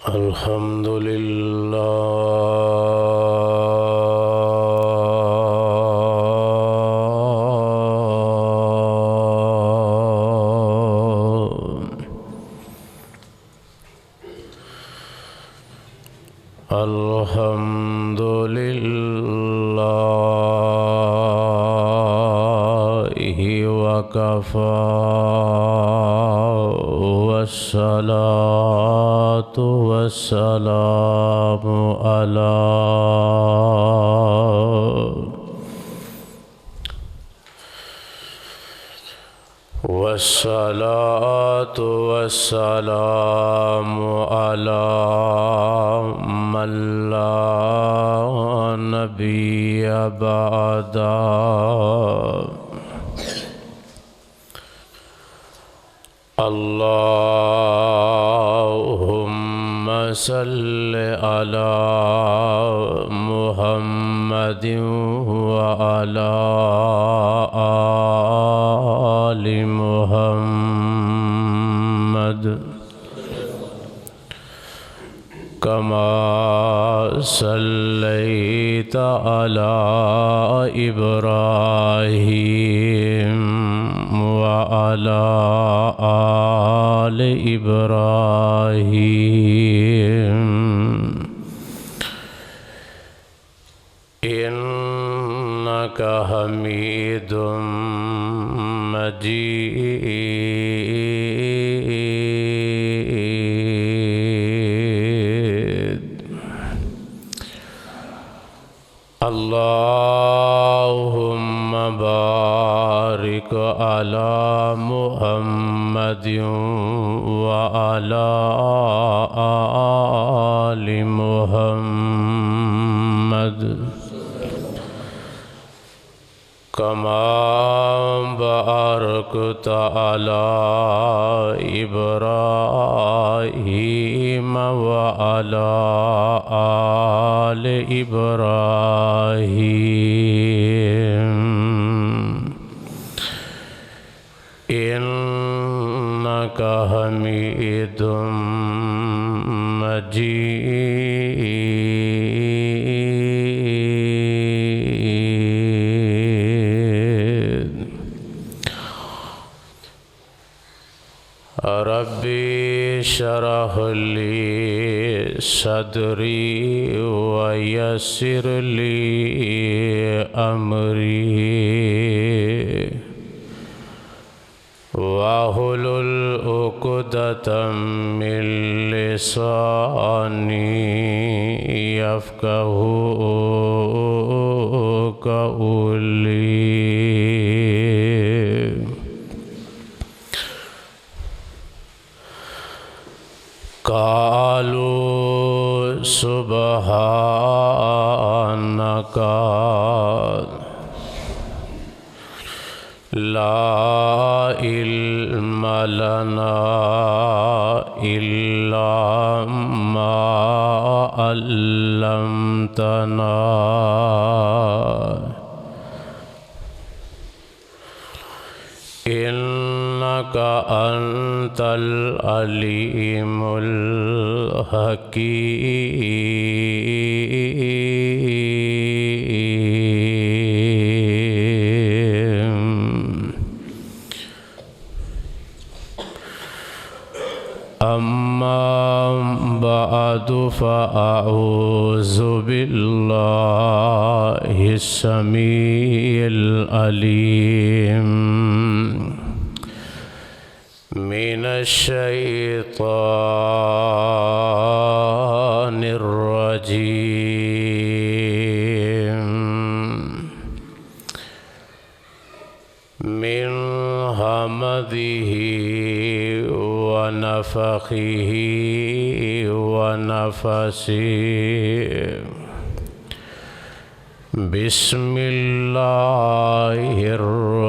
अल्हम्दुलिल्लाहि वकफ़ा वस्सलातु वस्सलामु अला वस्सलातु वस्सलामु अला मन ला नबिय्य बअदा। अल्लाहुम्मा सल्लि अला मुहम्मदिन व अला आलि मुहम्मद कमा सल्लैता अला इब्राहीम व अला आलि इब्राहीम इन्नका हमीदुम मजीद। अल्लाहुम्मा बारिक अला मुहम्मदिन व अला आलि मुहम्मद कमा बारकता अला इब्राहीम व अला आलि इब्राहीम इन्नका हमीदुम मजीद। रब्बी शरह ली सदरी व यस्सिर ली अमरी वाहुलुल उक़दतम मिन लिसानी यफ़क़हू क़ौली। क़ालू सुब्हानका ला इल्म लना इल्ला मा अल्लमतना इन्नका अंतल अलीमुल हकीम। अम्मा बअदु फ़अऊज़ु बिल्लाहि समीइल अलीम मिनश शैतानिर रजीम मिन हमदिही व नफ़ख़िही व नफ़सिही। बिस्मिल्लाहिर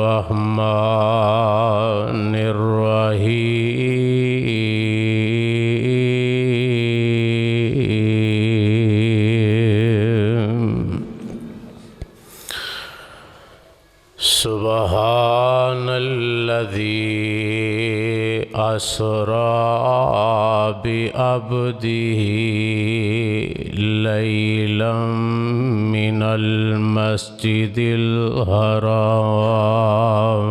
रहमानिर रहीम। सुब्हानल्लज़ी अस्रा बिअब्दिही लैलन मिनल मस्जिदिल हराम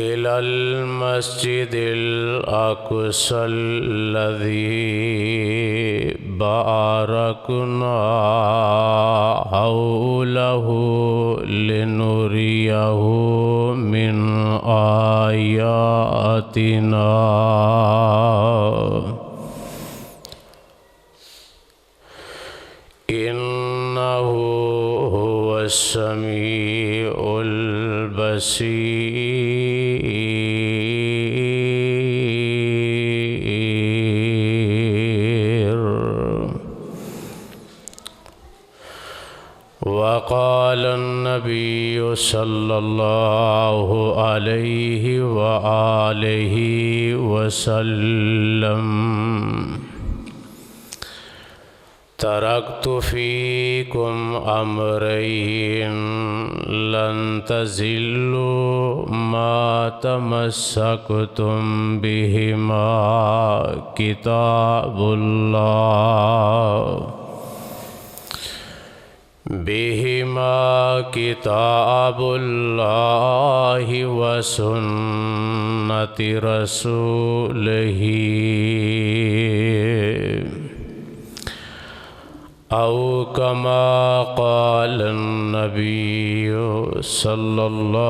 इलल मस्जिदिल अक़सल्लज़ी बारकना हौलहु लिनुरियहु मिन आयातिना इन्नहु हुवस्समीउल बसीर। वक़ाल नबिय्यु सल्लल्लाहु अलैहि व आलिहि वसल्लम तरक्तु फ़ीकुम अमरैन लन तज़िल्लू मा तमस्सकतुम बिहिमा किताबुल्लाहि व सुन्नति रसूलिही औ कमा क़ाल नबिय्यु सल्लल्लाहु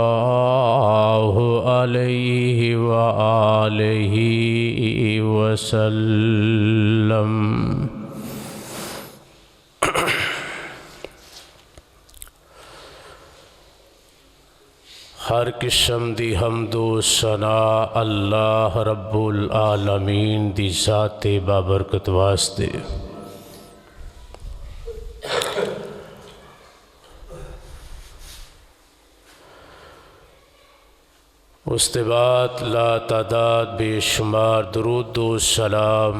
अलैहि व आलिहि वसल्लम। हर किस्म दी हमदो सना अल्लाह रब्बुल आलमीन दी ज़ाते बाबरकत वास्ते। उसके बाद ला तादाद बेशुमार दुरूद व सलाम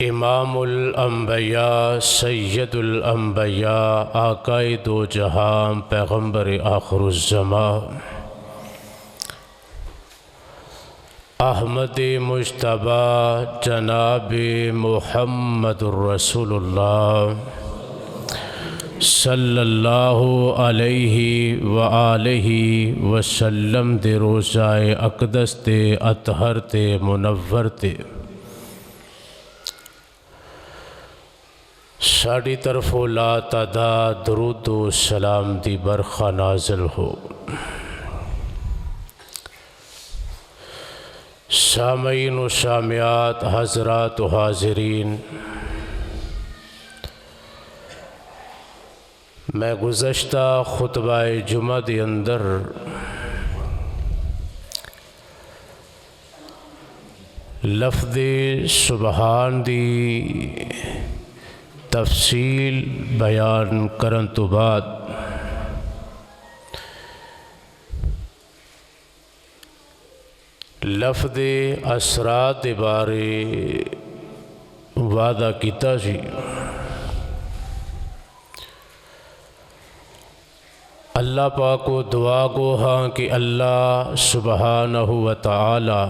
इमामुल अंबिया सय्यदुल अंबिया आकाए दो जहां पैगम्बर आखिरुज़्ज़मान अहमद मुज्तबा जनाब मुहम्मदुर रसूलुल्लाह सल्लल्लाहु अलैहि व आलिहि वसल्लम दे रोज़ाए अक़दस ते अतहर ते मुनव्वर ते साड़ी तरफ़ो ला तादाद दुरूद व सलाम दी बरखा नाज़िल हो। सामईन व सामियात हज़रात व हाज़रीन, मैं गुज़श्ता खुतबाए जुमा दे अंदर लफ्ज़े सुबहान दी तफसील बयान करन तो बाद लफ्ज़े असरात दे बारे वादा किया जी। अल्लाह पाक को दुआ गो हाँ कि अल्लाह सुबहानहु व तआला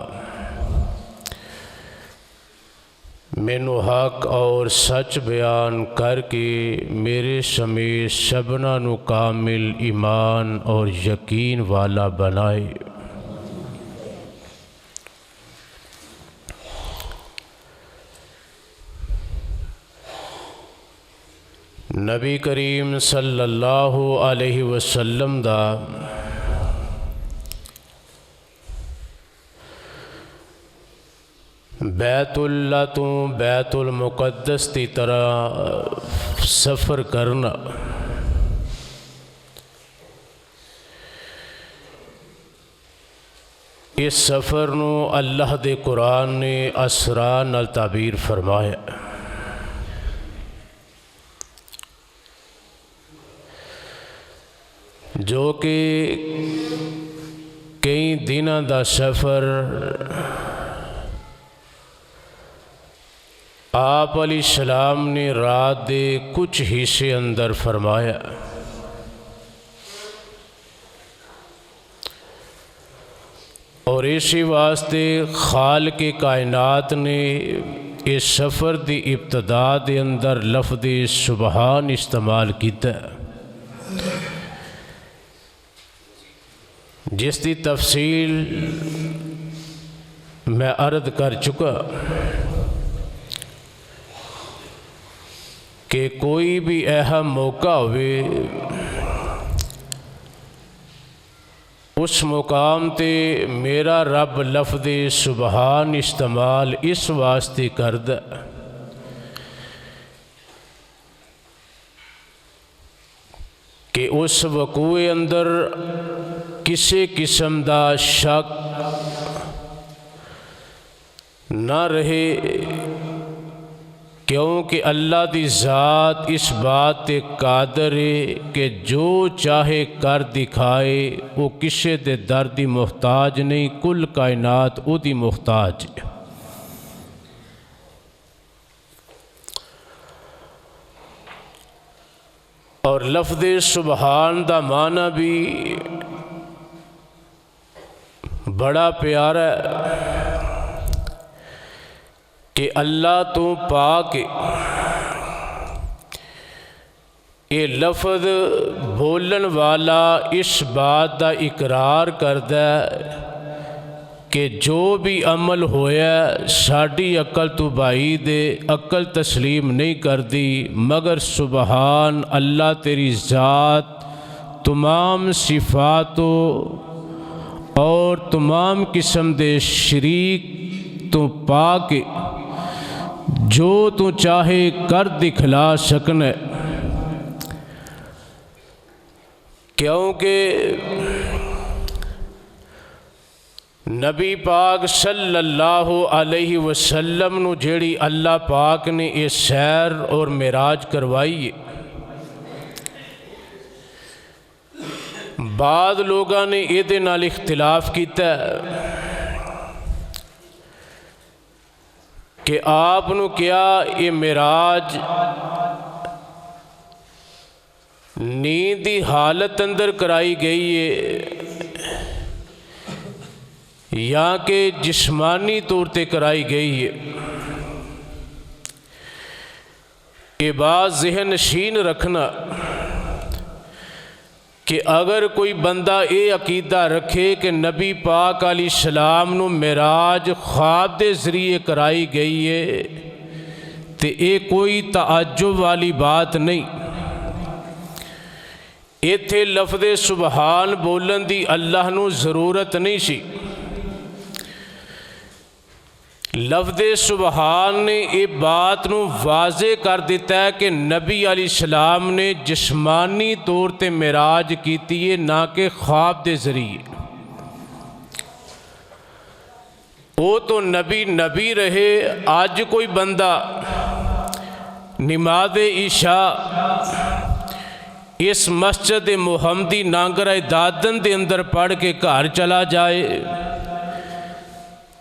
मैनू हक और सच बयान करके मेरे समेत शबना नू कामिल ईमान और यकीन वाला बनाए। नबी करीम सल्लल्लाहु अलैहि वसल्लम दा बैतुल्ला तो बैतुल मुक़द्दस की तरह सफ़र करना इस सफ़र नू अल्लाह दे कुरान ने असरा नाल ताबीर फरमाया। जो कि कई दिनों का सफ़र आप अलैहिस्सलाम ने रात के कुछ हिस्से अंदर फरमाया। और इसी वास्ते खाल के कायनात ने इस सफ़र की इब्तदा के अंदर लफ्ज़ सुबहान इस्तेमाल किया, जिसकी तफसील मैं अर्ज कर चुका कि कोई भी ऐसा मौका होवे उस मुकाम ते मेरा रब लफ्ज़ सुबहान इस्तेमाल इस वास्ते करदा कि उस वकूए अंदर किसी किस्म का शक ना रहे, क्योंकि अल्लाह की ज़ात इस बात ते कादर है कि जो चाहे कर दिखाए, वो किसी दे दर दी मुहताज नहीं, कुल कायनात उहदी मुहताज है। और लफ्ज़ सुबहान दा माना भी बड़ा प्यारा है कि अल्लाह तो पाक ये लफ्ज़ बोलन वाला इस बात का इकरार करदा कि जो भी अमल होया साड़ी अकल तो बाई दे, अकल तस्लीम नहीं करती, मगर सुबहान अल्लाह तेरी ज़ात तमाम सिफातों और तमाम किस्म दे शरीक तो पाक जो तू चाहे कर दिखला सकन, क्योंकि नबी पाक सल्लल्लाहु अलैहि वसल्लम नू जेड़ी अल्लाह पाक ने ये सैर और मिराज करवाई है, बाद लोगों ने ये नाल इख्तिलाफ किया कि आपनू क्या ये मिराज नींद की हालत अंदर कराई गई है या कि जिस्मानी तौर पर कराई गई है। ये बात ज़हन नशीन रखना कि अगर कोई बंदा ये अकीदा रखे कि नबी पाक अलैहिस्सलाम नू मिराज ख्वाब के ज़रिए कराई गई है, तो ये कोई ताज्जुब वाली बात नहीं। इत्थे लफ्ज़ सुबहान बोलन दी अल्लाह नू ज़रूरत नहीं सी। लफ्ज़ सुबहान ने ये बात नू वाज़े कर दिता है कि नबी अलैहिस्सलाम ने जिस्मानी तौर पर मिराज की है, ना कि ख्वाब के ज़रिए। वो तो नबी नबी रहे। अज कोई बंदा नमाज़ इशा इस मस्जिद मुहम्मदी नांगरा दादन के अंदर पढ़ के घर चला जाए,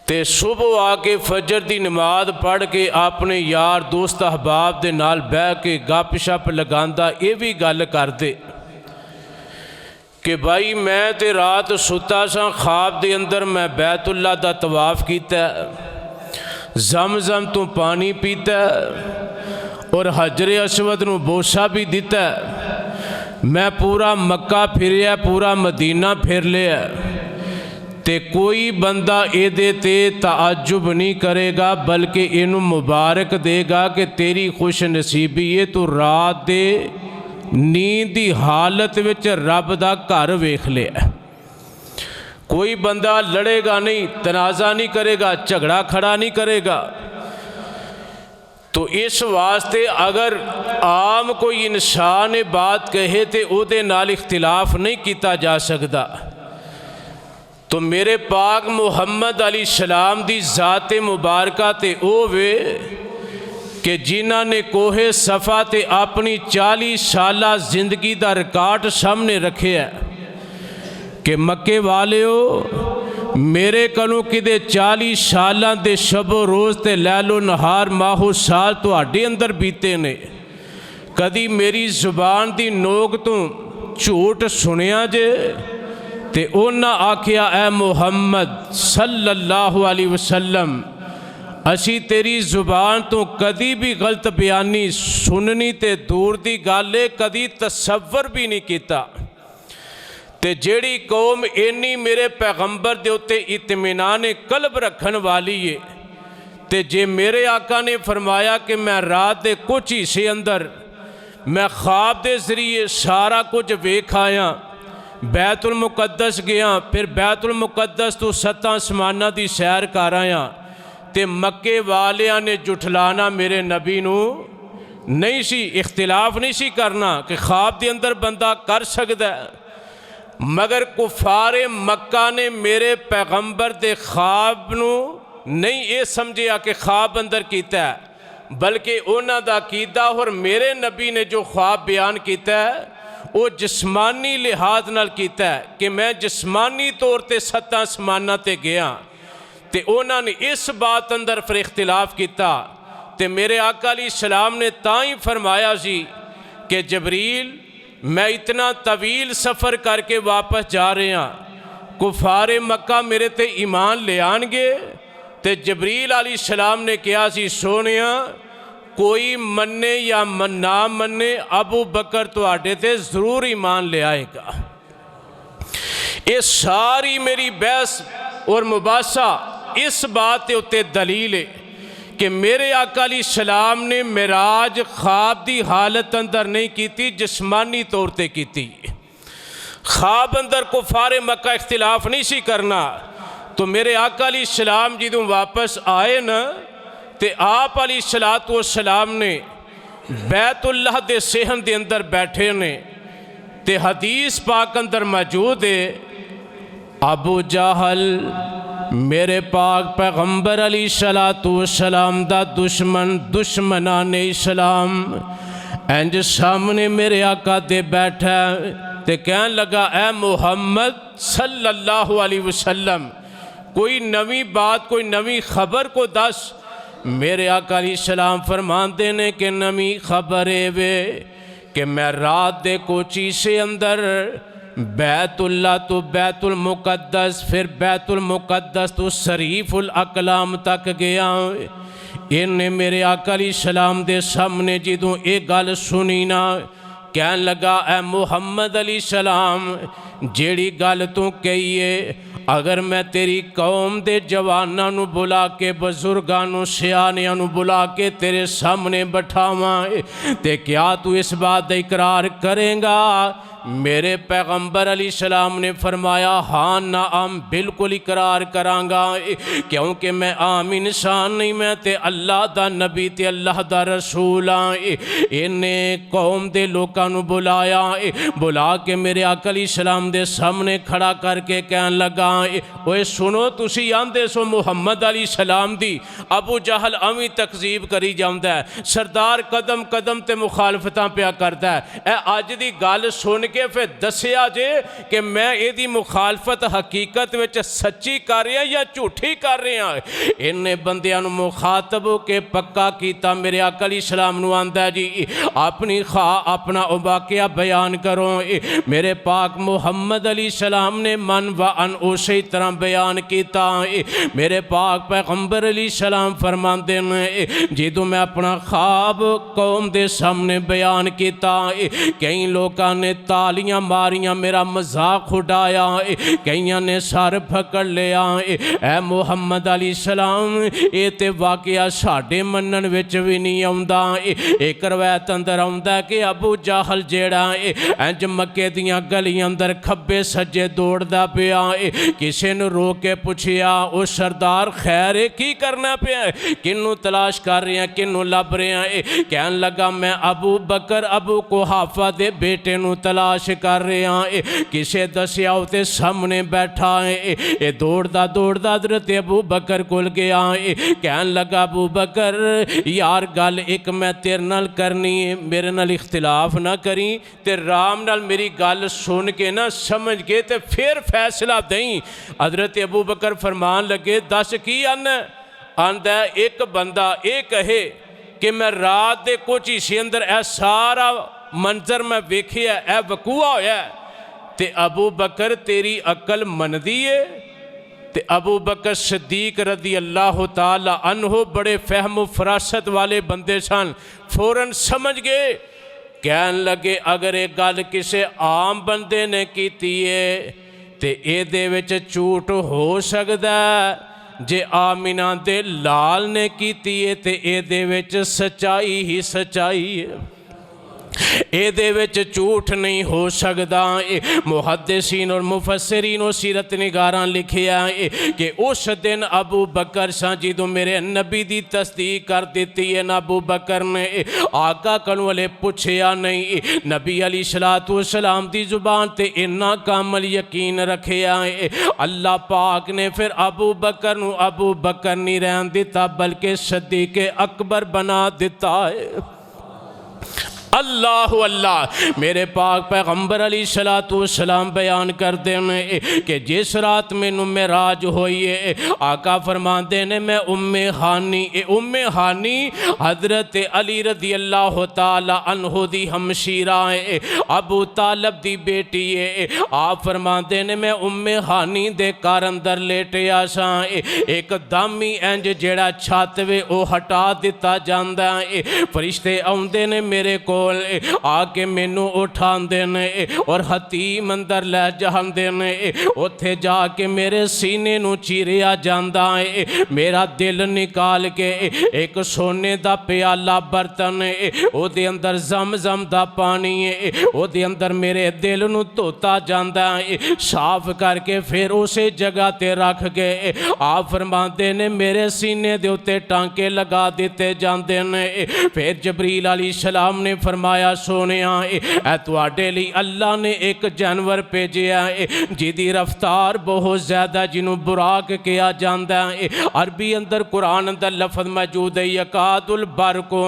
ते सुबह आके फजर की नमाज पढ़ के अपने यार दोस्त अहबाब के नाल बह के गप शप लगांदा ये भी गल कर दे कि भाई मैं ते रात सुता सा, ख्वाब के अंदर मैं बैतुल्ला दा तवाफ किया, जमजम तो पानी पीता और हजरे अस्वद नू बोसा भी दिता, मैं पूरा मक्का फिरिया, पूरा मदीना फिर लिया, ते कोई बंदा ये ते ताज्जुब नहीं करेगा, बल्कि इनू मुबारक देगा कि तेरी खुश नसीबी है, तू रात दे नींद की हालत विच रब दा घर वेख लिया। कोई बंदा लड़ेगा नहीं, तनाज़ा नहीं करेगा, झगड़ा खड़ा नहीं करेगा। तो इस वास्ते अगर आम कोई इंसान ये बात कहे तो उहदे नाल इख्तिलाफ नहीं किया जा सकता। तो मेरे पाक मुहम्मद अलैहिस्सलाम दी ज़ात मुबारका ते ओ वे कि जिन्हां ने कोहे सफ़ा ते अपनी 40 साला जिंदगी का रिकॉर्ड सामने रखे है कि मक्के वालिओ मेरे कोलों किते 40 सालां दे शबो रोज़ ते लैलो नहार माहो साल तुहाडे अंदर बीते ने, कदी मेरी ज़ुबान दी नोक तो झूठ सुनिया जे, ते उन्हां आखिया ऐ मुहम्मद सल्लल्लाहु अलैहि वसल्लम असी तेरी जुबान तो कदी भी गलत बयानी सुननी ते दूर दी गल है, कदी तसव्वुर भी नहीं किया। ते जेड़ी कौम इन्नी मेरे पैगंबर दे उत्ते इत्मीनान कल्ब रखन वाली है, ते जे मेरे आका ने फरमाया कि मैं रात के कुछ हिस्से अंदर मैं ख्वाब के जरिए सारा कुछ वेख आया, बैतुल मुकद्दस गया, फिर बैतुल मुकद्दस तो 7 आसमानां दी सैर कर आया, ते मक्के वालियां ने जुठलाना मेरे नबी नू नहीं सी, इख्तिलाफ नहीं सी करना कि ख्वाब के अंदर बंदा कर सकता है, मगर कुफारे मक्का ने मेरे पैगंबर दे ख्वाब नू नहीं ये समझिया कि ख्वाब अंदर कीता है, बल्कि उन्हां दा अकीदा और मेरे नबी ने जो ख्वाब बयान किया है वो जिस्मानी लिहाज नाल कीता है कि मैं जिस्मानी तौर पर 7 आसमानां ते गया। ते उन्होंने इस बात अंदर फिर इख्तिलाफ किया, ते मेरे आका अली सलाम ने ताई फरमाया सी कि जबरील मैं इतना तवील सफ़र करके वापस जा रहा, कुफारे मक्का मेरे ते ईमान ले आएंगे। ते जबरील अली सलाम ने कहा सी सोनिया कोई मन्ने या ना मन्ने अबू बकर तुहाडे ते जरूर ईमान ले आएगा। ये सारी मेरी बहस और मुबासा इस बात के उत्ते दलील है कि मेरे आका अली सलाम ने मिराज ख्वाब की हालत अंदर नहीं की, जिस्मानी तौर पर की। ख्वाब अंदर कुफारे मक्का इख्तिलाफ नहीं सी करना। तो मेरे आका अली सलाम जो वापस आए न, ते आप अली सलातो सलाम ने बैतुल्लाह दे सेहन दे अंदर बैठे ने, ते हदीस पाक अंदर मौजूद है अबू जहल मेरे पाक पैगंबर अली सलातो सलाम दा दुश्मन दुश्मनाने इस्लाम इंज सामने मेरे आका दे बैठा ते कहन लगा ऐ मुहम्मद सल्लल्लाहु अलैहि वसल्लम कोई नवी बात कोई नवी खबर को दस। मेरे आका अलैहिस्सलाम फरमाते ने कि नवी खबर है वे कि मैं रात दे कोची से अंदर बैतुल्ला तो बैतुल मुकद्दस फिर बैतुल मुकद्दस तो शरीफुल अकलाम तक गया। इन्हें मेरे आका अलैहिस्सलाम दे सामने जो ये गल सुनी ना, कहन लगा ऐ मुहम्मद अलैहिस्सलाम जेड़ी गल तू कही है, अगर मैं तेरी कौम दे जवाना नू बुला के बजुर्गां नू सियाणियां नू बुला के तेरे सामने बैठावां ते क्या तू इस बात का इकरार करेगा? मेरे पैगंबर अलैहिस्सलाम ने फरमाया हाँ नाम बिल्कुल इकरार करांगा, क्योंकि मैं आम इंसान नहीं, मैं ते अल्लाह दा नबी ते अल्लाह दा रसूल हाँ। इन्हें कौम दे लोकां नू बुलाया, बुला के मेरे आका अलैहिस्सलाम दे सामने खड़ा करके कहन लगा ओए सुनो तुसी आंदे सो मुहम्मद अलैहिस्सलाम दी, अबू जहल अवी तकजीब करी जांदा है, सरदार कदम कदम ते मुखालफतां पिया करदा है। ए अज दी गल सुन के फिर दसिया जे कि मैं यदी मुखालफत हकीकत विच सच्ची कर रहा या झूठी कर रहा। इन्हें बंदियां नू मुखातब के पक्का किया। मेरे आका अलैहिस्सलाम नू आंदा जी अपनी खा अपना वाक़या बयान करो। मेरे पाक मुहम्मद अलैहिस्सलाम ने मन व अन उसी तरह बयान किया। मेरे पाक पैगंबर अलैहिस्सलाम फरमाते हैं जो मैं अपना ख्वाब कौम के सामने बयान किया, कई लोगों ने तालियां मारियां, मेरा मजाक उड़ाया, कईयां ने सर पकड़ लिया। ऐ मुहम्मद अलैहिस्सलाम ये तो वाकया साडे मनन विच भी नहीं आउंदा। एक रवायत अंदर आउंदा कि अबू जहल जेड़ा इंज मक्के दियां गलियां अंदर खब्बे सज्जे दौड़दा पिया। किसी ने रोक के पूछया ओ सरदार खैर है की करना पिया, किन्नू तलाश कर रहे हैं, किन्नू लभ रहे हैं? कहन लगा मैं अबू बकर अबू कुहाफा दे बेटे नू तलाश कर रहा है। किसे दसिया उते सामने बैठा है। ये दौड़दा दौड़दा हज़रत अबू बकर कोल गया है। कहन लगा अबू बकर यार गल एक मैं तेरे नाल करनी है, मेरे नाल इख्तिलाफ ना करी ते राम नाल मेरी गल सुन के ना समझ के ते फिर फैसला दई। हज़रत अबू बकर फरमान लगे दस की आंदा एक बंदा ये कहे कि मैं रात के कुछ हिस्से अंदर ए सारा मंजर मैं वेखिया, ए वकूआ होया ते अबू बकर तेरी अकल मनदी है? ते अबू बकर सिद्दीक रदी अल्लाह ताला अन्हो बड़े फहम फरासत वाले बंदे सन, फौरन समझ गए। कहन लगे अगर एक गल किसी आम बंदे ने कीती है तो ये झूठ हो सकता, जे आमिना दे लाल ने कीती है तो ये सच्चाई ही सच्चाई है, ये झूठ नहीं हो सकता। मुहद्दिसीन और मुफस्सिरीन और सीरत निगारां लिखिया कि उस दिन अबू बकर सा जो मेरे नबी की तस्दीक कर दी है ना, अबू बकर ने आका कलों वाले पूछया नहीं, नबी अलैहिस्सलातु सलाम की जुबान ते इन्ना कामल यकीन रखिया है। अल्लाह पाक ने फिर अबू बकर नूं अबू बकर नहीं रहन दिता बल्कि सिद्दीक अकबर बना दिता है। अल्लाह अल्लाह। मेरे पाक पैगंबर अलैहिस्सलातु सलाम बयान करते हैं कि जिस रात मैनू मेराज होई है, आका फरमाते ने मैं उम्मे हानी हजरत अली रदी अल्लाह ताला अन्हु दी हमशीरा है, अबू तालब दी बेटी है। आप फरमाते ने मैं उम्मे हानी दे घर अंदर लेटिया सा, एक दम ही इंज जेड़ा छत वे वो हटा दिता जाता है। फरिश्ते आउंदे ने मेरे को आके मैनू उठाते ने और हतीम अंदर लै जाते ने, उत्थे जाके मेरे सीने नू चीरिया जाता है। मेरा दिल निकाल के एक सोने का प्याला बर्तन है, उहदे अंदर जम दा पानी है, उहदे अंदर मेरे दिल नू धोता जाता है, साफ करके फिर उसे जगह ते रख के आप फरमाते ने मेरे सीने दे उत्ते टांके लगा दिते जाते ने। फिर जबरील अलैहिस्सलाम ने फरमाया सोनिया ए तुहाडे लई अल्लाह ने एक जानवर भेजिया है जिहदी रफ्तार बहुत ज़्यादा, जिन्हों बुराक कहा जाता है। अरबी अंदर कुरान अंदर लफज मौजूद है यकादुल बरको,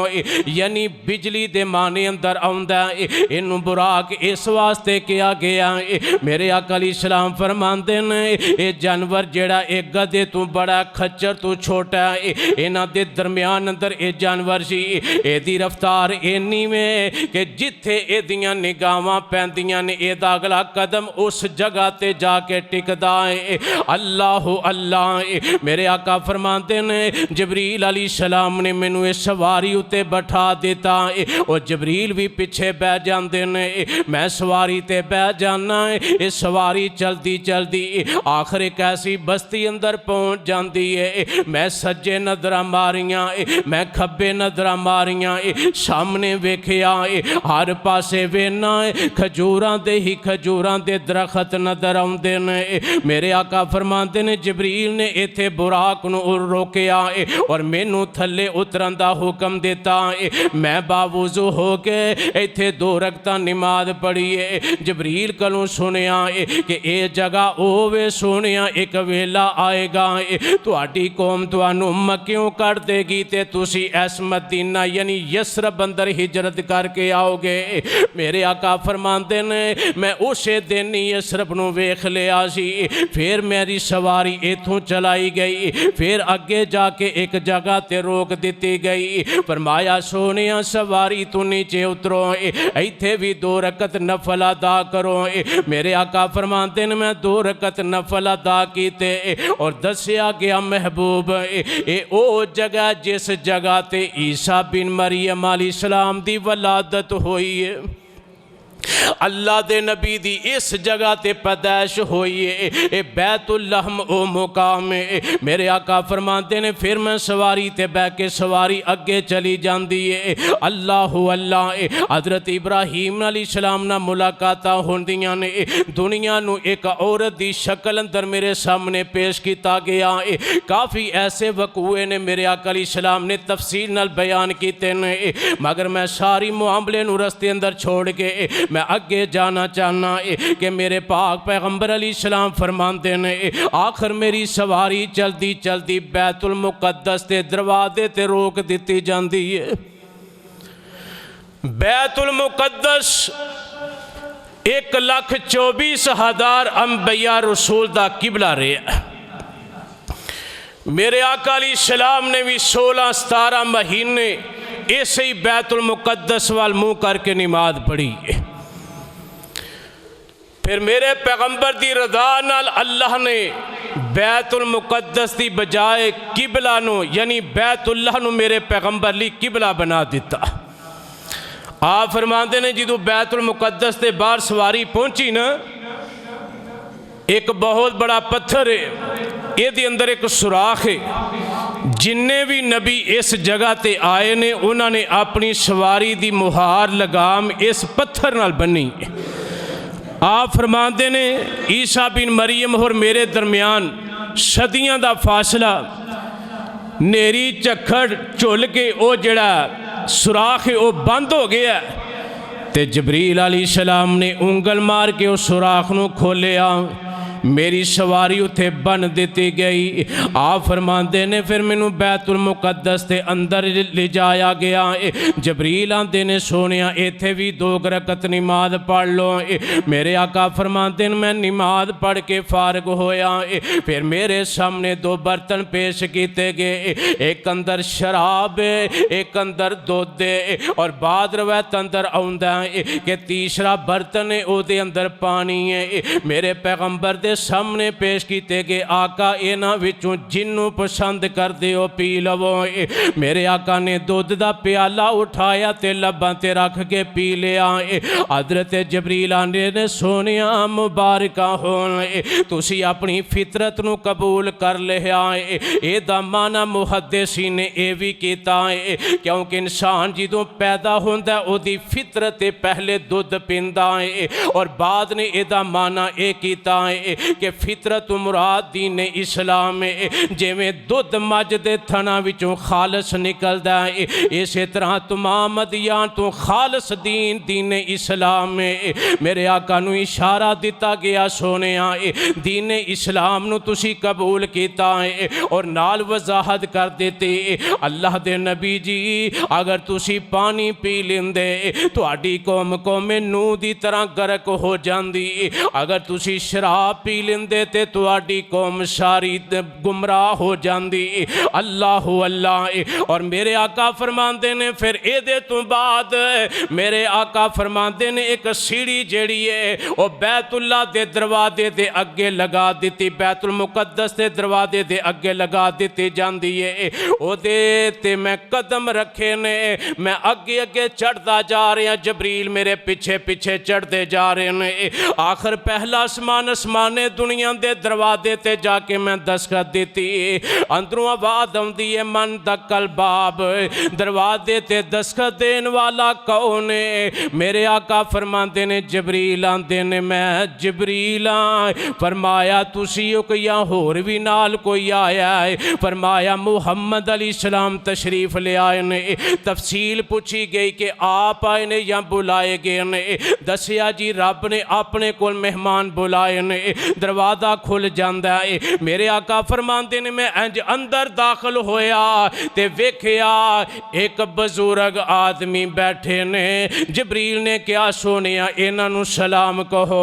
यानी बिजली दे माने अंदर आउंदा है। इनू बुराक इस वास्ते कहा गया है, मेरे आका अलैहिस्सलाम फरमाते ने ये जानवर जेड़ा एक गधे तू बड़ा खच्चर तू छोटा है, इन्हां दे दरम्यान अंदर ये जानवर सी, एदी रफ्तार इन्नी में कि जिथे एदियां निगाहां पैंदियां ने एदा अगला कदम उस जगह ते जाके टिकदा है। अल्लाह अल्लाह। मेरे आका फरमाते ने जबरील अलैहिस्सलाम ने मैनू इस सवारी उत्ते बैठा दिता है, और जबरील भी पिछे बह जाते ने, मैं सवारी ते बह जाना है। इस सवारी चलती चलती आखिर एक ऐसी बस्ती अंदर पहुँच जाती है। मैं सज्जे नजर मारियां, मैं खब्बे नजर मारियां, सामने वेखिया हर पासे वेना है, खजूरां दे ही खजूरां दे दरखत नजर आउंदे ने। मेरे आका फरमाते ने जबरील ने इत्थे बुराक नूं रोकिया और मैनू थले उतरन दा हुक्म दिता है। मैं बावुजू हो के इत्थे 2 रकअतां नमाज पढ़ी है। जबरील कोलों सुनिया कि ये जगह ओवे सोनिया एक वेला आएगा तुहाडी कौम तुहानू मक्यों कट देगी ते तुसी इस मदीना यानी यसरब अंदर हिजरत करके आओगे। मेरे आका फरमाते ने मैं उसे दिन ही यसरब नूं वेख लिया सी। फिर मेरी सवारी इथों चलाई गई, फिर अगे जाके एक जगह ते रोक दी गई। फरमाया सोनिया सवारी तू नीचे उतरो, इत्थे भी 2 रकत नफल अदा करो। मेरे आका फरमाते ने मैं 2 रकत नफल अदा कीते और दसिया गया महबूब ये ओ जगह जिस जगह ते ईसा बिन मरियम अलैहिस्सलाम दी वलादत हुई है। अल्लाह दे नबी दी इस जगह ते पैदाइश हुई है, ये बैतुल लहम ओ मुकाम है। मेरे आका फरमाते ने फिर मैं सवारी ते बह के सवारी अगे चली जाती है। अल्लाह अल्लाह। हजरत इब्राहीम अलैहिस्सलाम नाल मुलाकातां होंदियां ने। दुनिया नूं एक औरत दी शक्ल अंदर मेरे सामने पेश किया गया है। काफ़ी ऐसे वकूए ने मेरे आका अलैहिस्सलाम ने तफसील नाल बयान किए ने, मगर मैं सारी मुआमले नूं रस्ते अंदर छोड़ के मैं अगे जाना चाहना कि मेरे पाक पैगंबर अलैहिस्सलाम फरमाते ने आखिर मेरी सवारी चलती चलती बैतुल मुकद्दस के दरवाजे ते रोक दी जाती है। बैतुल मुकद्दस 1,24,000 अंबिया रसूल दा किबला रहा। मेरे आका अलैहिस्सलाम ने भी 16-17 महीने इसे ही बैतुल मुकद्दस वाल मुँह करके नमाज पढ़ी है। फिर मेरे पैगंबर दी रज़ा नाल अल्लाह ने बैतुल मुकद्दस दी बजाए किबला नू यानी बैतुल्लाह नू मेरे पैगंबर ली किबला बना दिता। आप फरमाते ने जो बैतुल मुकद्दस के बाहर सवारी पहुंची ना, एक बहुत बड़ा पत्थर है, ये अंदर एक सुराख है। जिन्ने भी नबी इस जगह ते आए ने उन्होंने अपनी सवारी दी मुहार लगाम इस पत्थर नाल बनी। आप फरमाते ने ईसा बिन मरियम और मेरे दरमियान सदियां दा फासला, नेरी झक्खड़ झुल के वो जड़ा सुराख है वो बंद हो गया। तो जबरील अलैहिस्सलाम ने उंगल मार के उस सुराख नू खोलिया, मेरी सवारी उत्थे बन दी गई। आप फरमाते ने फिर मैनू बैतुल मुकद्दस के अंदर ले जाया गया। जबरील आंदे ने सोनिया इत्थे भी 2 रकत नमाज पढ़ लो। मेरे आका फरमाते ने मैं नमाज पढ़ के फारग होया। फिर मेरे सामने 2 बर्तन पेश किए गए, एक अंदर शराब एक अंदर दुध है, और बाद रवायत अंदर आउंदा है कि तीसरा बर्तन है उसदे अंदर पानी है। मेरे पैगंबर दे सामने पेश किए गए, आका इन्हां विचों जिन्नू पसंद करदे हो पी लवो। मेरे आका ने दुध का प्याला उठाया ते लब्बां ते रख के पी लिया। हज़रत जबरील आंदे ने सोनिया मुबारका होन, तुसी अपनी फितरत नू कबूल कर लिया। एदा माना मुहद्दिसी ने यह भी किया है, क्योंकि इंसान जदों पैदा होंदा उहदी फितरत पहले दुध पींदा है, और बाद ने एदा माना यह किया है कि फितरत मुराद दीन इस्लाम है। जिवें दुध मझ दे थना विचों खालस निकलदा है, इस तरह तमाम अदियान तो खालस दीन दीन इस्लाम है। मेरे आका नू इशारा दिता गया सोनिया दीन इस्लाम नू तुसी कबूल किया है, और नाल वजाहत कर देते अल्लाह दे नबी जी अगर तुसी पानी पी लेंदे तुहाडी कौम कौमे नूह दी तरह गर्क हो जांदी, अगर तुसी शराब पी लेंदे ते तुहाडी कौम सारी गुमराह हो जांदी। अल्लाह अल्लाह। और मेरे आका फरमाते ने फिर एदे तो बाद मेरे आका फरमाते ने एक सीढ़ी जेड़ी है वो बैतुल्लाह दे दरवाजे दे अगे लगा दी, बैतुल मुकद्दस दे दरवाजे दे अगे लगा दी जाती है। ओदे ते मैं कदम रखे ने, मैं अगे अगे चढ़ता जा रहा, जबरील मेरे पीछे पीछे चढ़ते जा रहे ने। आखिर पहला आसमान आसमाने दुनिया दे दरवाजे ते जाके मैं दस्तखत दी, अंदरों आवाज़ आती है मन दकल बाब, दरवाजे ते दस्तखत देने वाला कौन है? मेरे आका फरमाते ने जबरील आंदे ने, मैं जबरील फरमाया तुसी हो कि या होर भी नाल कोई आया है? फरमाया मुहम्मद अलैहिस्सलाम तशरीफ ले आए ने। तफसील पूछी गई कि आप आए ने या बुलाए गए ने? दसिया जी रब ने अपने को मेहमान बुलाए ने। दरवाज़ा खुल जाता है। मेरे आका फरमाते ने मैं इंज अंदर दाखिल होया ते वेखिया एक बजुर्ग आदमी बैठे ने। जबरील ने क्या सुनिया इन्हां नूं सलाम कहो।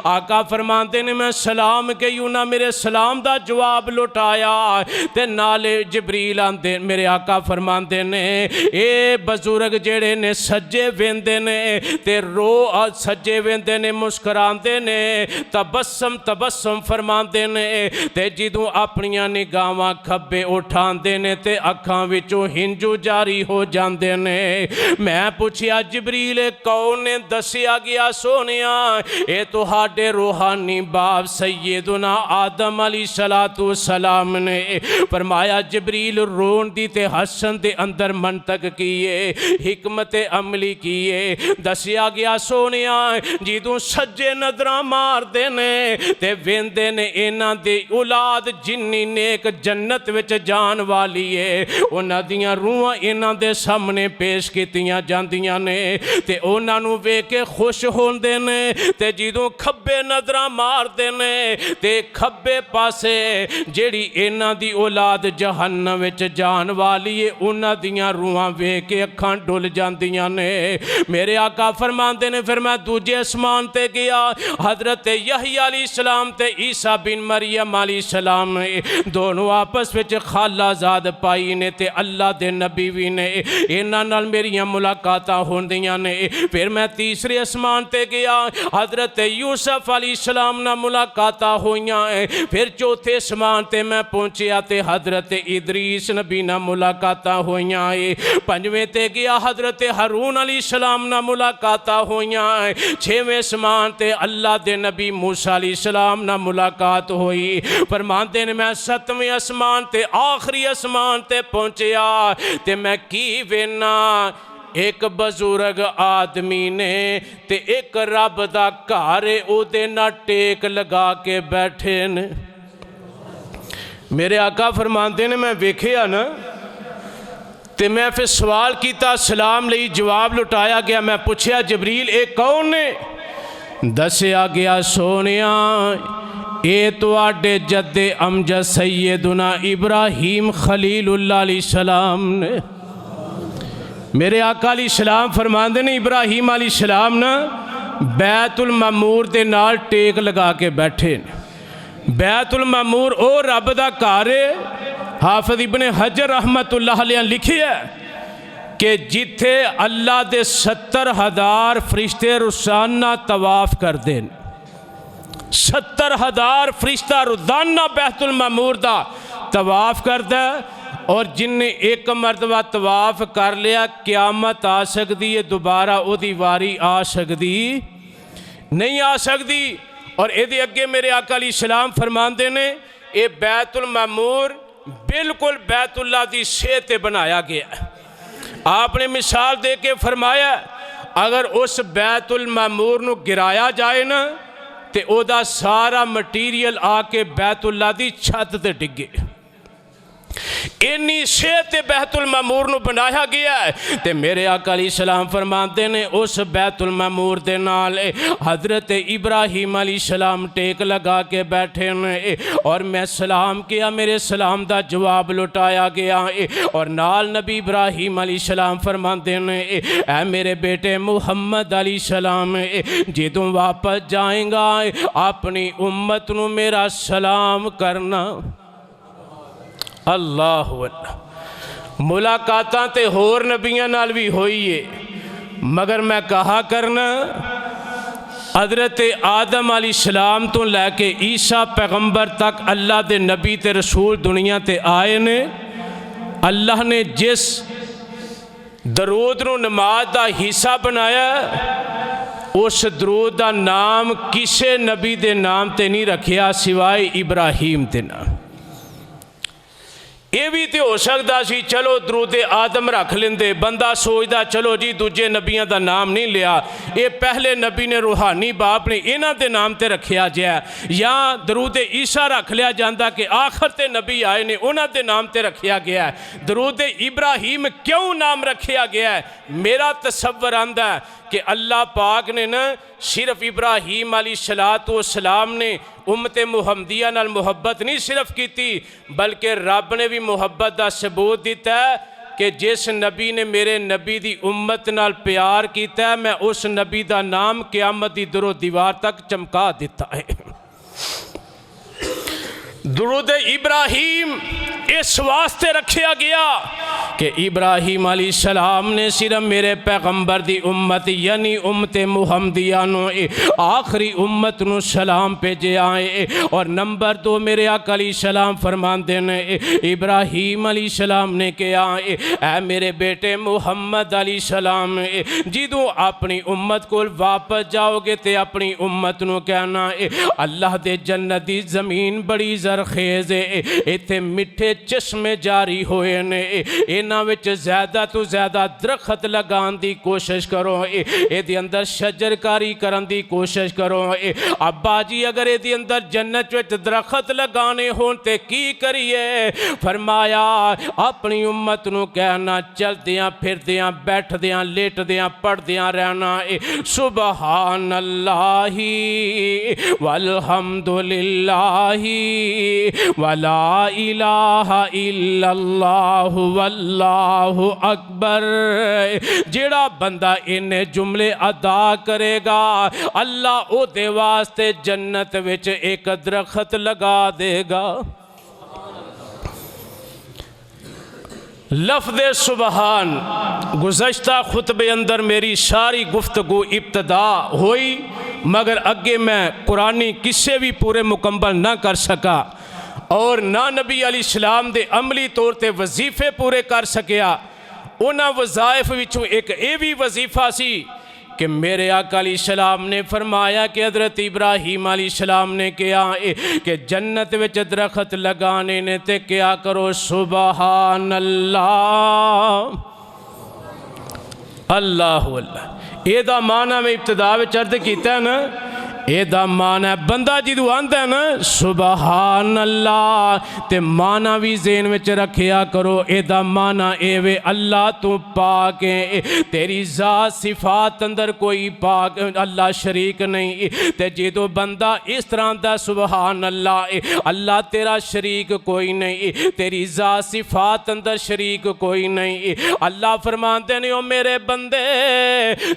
आका फरमाते ने मैं सलाम कही, उन्हें मेरे सलाम का जवाब लुटाया ते नाले जबरील आंदे मेरे आका फरमाते ने ये बजुर्ग जेड़े ने सज्जे वेंदे ने ते रो सज्जे वेंदे ने मुस्कुराते ने, तबस्सम तबस्सम फरमाते ने, ते जिदों अपनियां निगाहां खब्बे उठाते ने ते अखां विचों हिंजू जारी हो जाते ने। मैं पूछया जबरील कौन ने? दसिया गया सोनिया ये तुहाडे रूहानी बाप सैयदुना आदम अलैहिस्सलातु सलाम ने। फरमाया जबरील रोन दी ते हसन दे अंदर मंतक कीए, हिकमत अमली कीए। दसिया गया सोनिया जिदों सज्जे नजरां मारदे ने ते वेंदे ने इन्हां दी औलाद जिन्नी नेक जन्नत विच जान वाली है, उन्हां दियां रूहां इन्हां दे सामने पेश कीतियां जांदियां ने ते उन्हां नूं वेख के खुश होंदे ने। ते जिदों खब्बे नजरां मारदे ने ते खब्बे पासे जेड़ी इन्हां दी औलाद जहन्नम विच जान वाली है उन्हां दियां रूहां वेख के अखां डुल जांदियां ने। मेरे आका फरमाते ने फिर मैं दूजे आसमान ते गया, हजरत यहया अलैहि सलाम ते ईसा बिन मरियम अलैहि सलाम ने दोनों आपस में खालाजाद पाई ने ते अल्लाह दे नबी भी ने। इन्हां नाल मेरियां मुलाकातां होंदियां ने। फिर मैं तीसरे आसमान ते गया, हज़रत यूसुफ अलैहि सलाम नाल मुलाकातां होइयां। फिर चौथे आसमान ते मैं पहुंचिया ते हज़रत इदरीस नबी नाल मुलाकातां होइयां। पंजवें ते गया, हज़रत हारून अलैहि सलाम नाल मुलाकातां होइयां। छेवें आसमान ते अल्लाह दे नबी मूसा अलैहि सलाम नाल मुलाकात होई। फरमाते ने मैं सतवें आसमान ते आखिरी आसमान ते पहुंचिया ते मैं की वेना, एक बजुर्ग आदमी ने ते एक रब दा घर है, ओदे नाल टेक लगा के बैठे ने। मेरे आका फरमाते ने मैं वेखिया ना ते मैं फिर सवाल किया, सलाम लई जवाब लुटाया गया। मैं पूछया जबरील ये कौन ने? दसिया गया सोनिया ये तुहाडे जद्दे अमजद सैयदुना इब्राहीम खलीलुल्लाह अलैहि सलाम ने। मेरे आका अलैहि सलाम फरमाते ने इब्राहीम अलैहि सलाम ना बैतुल मामूर दे नाल टेक लगा के बैठे ने। बैतुल मामूर ओ रब दा घर है। हाफिज़ इब्ने हजर रहमतुल्लाह अलैह लिखिया कि जिथे अल्लाह दे 70,000 फरिश्ते रोज़ाना तवाफ करते हैं। 70,000 फरिश्ता रोज़ाना बैतुल मामूर दा तवाफ करदा है। और जिन्हें एक मरतबा तवाफ कर लिया क़यामत आ सकती है, दोबारा ओदी वारी आ सकती नहीं आ सकती। और ये अगे मेरे आका अलैहि सलाम फरमाते ने ये बैतुल मामूर बिल्कुल बैतुल्लाह दी सेहत ते बनाया गया। आपने मिसाल दे के फरमाया अगर उस बैतुल मामूर नू गिराया जाए ना तो ओदा सारा मटीरियल आके बैतुल्लाह दी छत ते डिगे। इन्नी सेहत बैतुल मामूर नू बनाया गया है। ते मेरे आका अलैहि सलाम फरमाते ने उस बैतुल मामूर दे नाल हज़रत इब्राहीम अलैहि सलाम टेक लगा के बैठे ने। और मैं सलाम किया, मेरे सलाम दा जवाब लुटाया गया। और नाल नबी इब्राहीम अलैहि सलाम फरमाते ने ऐ मेरे बेटे मुहम्मद अलैहि सलाम जदों वापस जाएगा अपनी उम्मत नू मेरा सलाम करना। अल्लाह अल्लाह। मुलाकातां ते होर नबियां नाल भी होई है, मगर मैं कहा करना हज़रत आदम अलैहिस्सलाम तो लैके ईसा पैगंबर तक अल्लाह दे नबी ते रसूल दुनिया ते आए ने। अल्लाह ने जिस दरूद नू नमाज दा हिस्सा बनाया उस दरूद दा नाम किसी नबी दे नाम ते नहीं रखिया सिवाय इब्राहीम दे नाम। ये भी तो हो सकता सी चलो दरूदे आदम रख लेंदे, बंदा सोचता चलो जी दूजे नबियों का नाम नहीं लिया, ये पहले नबी ने रूहानी बाप ने इन्हां दे नाम ते रखिया जाए, या दरूदे ईसा रख लिया जाता कि आखिर ते नबी आए ने उन्हां दे नाम ते रखिया गया है। दरूदे इब्राहीम क्यों नाम रखिया गया है? मेरा तसव्वुर आंदा है कि अल्लाह पाक ने न सिर्फ इब्राहीम अलैहिस्सलाम ने उम्मत मुहम्मदिया नाल मुहब्बत नहीं सिर्फ की, बल्कि रब ने भी मुहब्बत का सबूत दिता है कि जिस नबी ने मेरे नबी की उम्मत नाल प्यार किया मैं उस नबी का नाम क़यामत की दरो दीवार तक चमका दिता है। दुरूद इब्राहीम इस वास्ते रखा गया कि इब्राहीम अलैहिस्सलाम ने सिर्फ मेरे पैगंबर दी उम्मत यानी उम्मत मुहम्मदिया आखिरी उम्मत नू सलाम भेजे आए। और नंबर 2 मेरे आका अलैहिस्सलाम फरमाते ने इब्राहीम अलैहिस्सलाम ने कहा ऐ मेरे बेटे मुहम्मद अलैहिस्सलाम जिदों अपनी उम्मत को वापस जाओगे तो अपनी उम्मत नू कहना अल्लाह दे जन्नत दी जमीन बड़ी जरखेज है, इत्थे मिठे चश्मे जारी होए ने, इन्हां विच ज़्यादा तो ज़्यादा दरख्त लगाने की कोशिश करो, ये अंदर शजरकारी करने की कोशिश करो। अब्बा जी अगर ये अंदर जन्नत विच दरख्त लगाने होन ते की करिए? फरमाया अपनी उम्मत नू कहना चलदियां फिरदियां बैठदियां लेटदियां पढ़दियां रहना सुबहानल्लाहि वल्हम्दुलिल्लाहि वला इलाहा इल्लल्लाहु वल्लाहु अल्लाहु अकबर। जेड़ा बंदा इन्ने जुमले अदा करेगा अल्लाह ओदे वास्ते जन्नत विच एक दरख्त लगा देगा। लफ्ज़ सुबहान गुज़श्ता खुतबे अंदर मेरी सारी गुफ्तगू इब्तदा हुई, मगर अगे मैं कुरानी किस्से भी पूरे मुकम्मल ना कर सका और ना नबी अलैहिस्सलाम दे अमली तौर ते वजीफे पूरे कर सकिया। उन्हां वज़ाइफ विचों एक ये भी वजीफा सी कि मेरे आका अलैहिस्सलाम ने फरमाया कि हज़रत इब्राहीम अलैहिस्सलाम ने कहा कि जन्नत विच दरख्त लगाने ने ते क्या करो, सुबहान अल्लाह, अल्लाहु अल्लाह। एदा माना मैं इब्तदा विच अर्ज कीता ना, एदा माना बंदा जिदू आंदा है ना सुबहान अल्लाह ते माना भी ज़हन विच रखिया करो। एदा माना एवे अल्लाह तू पाक है, तेरी ज़ात सिफात अंदर कोई पाक अल्लाह शरीक नहीं। ते जो बंदा इस तरह दा सुबहान अल्लाह, अल्लाह तेरा शरीक कोई नहीं, तेरी ज़ात सिफात अंदर शरीक कोई नहीं। अल्लाह फरमाते ने ओ मेरे बंदे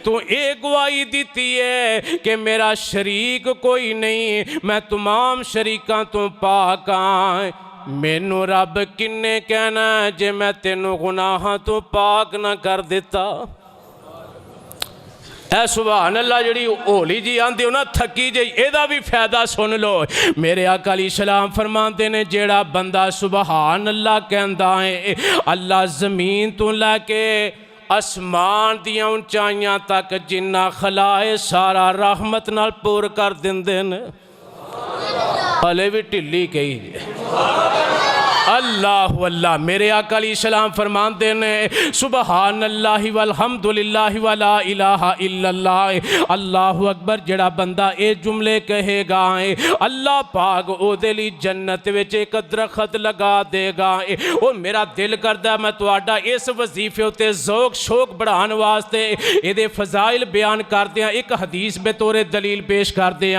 तू ये गवाही दी है कि मेरा शरीक कोई नहीं, मैं तमाम शरीकां तो पाक हां। मैनू रब किन्ने कहना जे मैं तेनों गुनाहां तो पाक ना कर दिता। ऐ सुभान अल्लाह जिहड़ी होली जी आंदी हो ना थकी जी, एदा भी फायदा सुन लो। मेरे आका अलैहिस्सलाम फरमाते ने जेड़ा बंदा सुभान अल्लाह कहंदा है अल्लाह ज़मीन तो लैके आसमान दियां ऊंचाइयां तक जिन्ना खलाए सारा रहमत नाल पूर कर दिंदे ने। हले भी ढिली कही अल्लाह अल्लाह। मेरे आका अलैहिस्सलाम फरमाते ने सुबहान अल्लाह वल्हम्दुलिल्लाह वला इलाहा इल्लल्लाह अल्लाहु अकबर। जेड़ा बंदा ये जुमले कहेगा अल्लाह पाक ओदे लई जन्नत विच एक दरख्त लगा देगा। ओ मेरा दिल करदा मैं तुहाडा इस वजीफे उत्ते ज़ौक शौक बढ़ाने वास्ते इहदे फजाइल बयान करदे एक हदीस बेतौरे दलील पेश करदे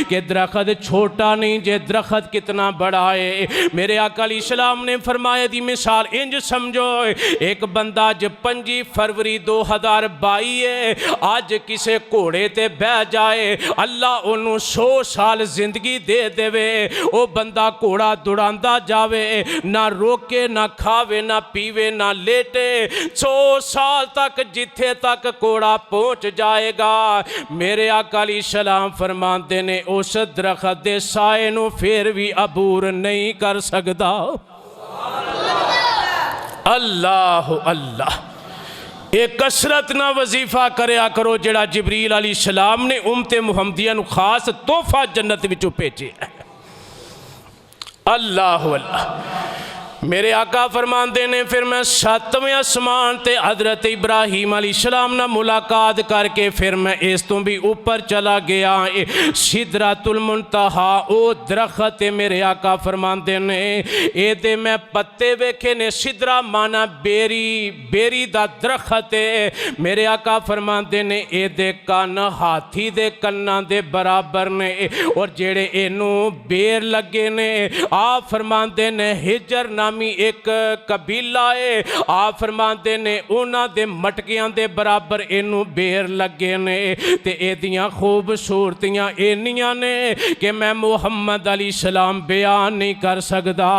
कि दरख्त छोटा नहीं जे दरख्त कितना बड़ा है। मेरे आका अलैहिस्सलाम ने फरमाया दी मिसाल इंज समझो, एक बंदा अज 5 फरवरी 2022 है, अज किसे घोड़े ते बह जाए अल्लाह उन्होंने 100 साल जिंदगी दे देवे। वो बंदा घोड़ा दौड़ांदा जावे, ना रोके ना खावे ना पीवे ना लेटे, 100 साल तक जिथे तक घोड़ा पहुँच जाएगा। मेरे आका अलैहिस्सलाम फरमाते ने उस दरख्त दे साए नूं फिर भी अबूर नहीं कर सकता। अल्लाह अल्लाह। एक कसरत ना वजीफा करया करो जेड़ा जिब्रील अलैहिस्सलाम ने उम्मते मुहम्मदिया नूं खास तोहफा जन्नत विचों भेजिया। अल्लाह अल्लाह। मेरे आका फरमाते ने फिर मैं 7वें आसमान ते हज़रत इब्राहीम अलैहिस्सलाम नाल मुलाकात करके फिर मैं इस तो भी ऊपर चला गया। सिदरतुल मुंतहा ओ दरख्त है। मेरे आका फरमाते ने ये मैं पत्ते वेखे ने, सिदरा माना बेरी, बेरी दा दरख्त है। मेरे आका फरमाते ने ये कन हाथी दे कन्ना दे बराबर ने और जेड़े इनू बेर लगे ने आप फरमाते ने हिजर नामी एक कबीला है। आप फरमाते ने उन्हां दे मटकियां दे बराबर इनू बेर लगे ने ते एदियां खूबसूरतियां इन्नियां ने कि मैं मुहम्मद अलैहिस्सलाम बयान नहीं कर सकदा।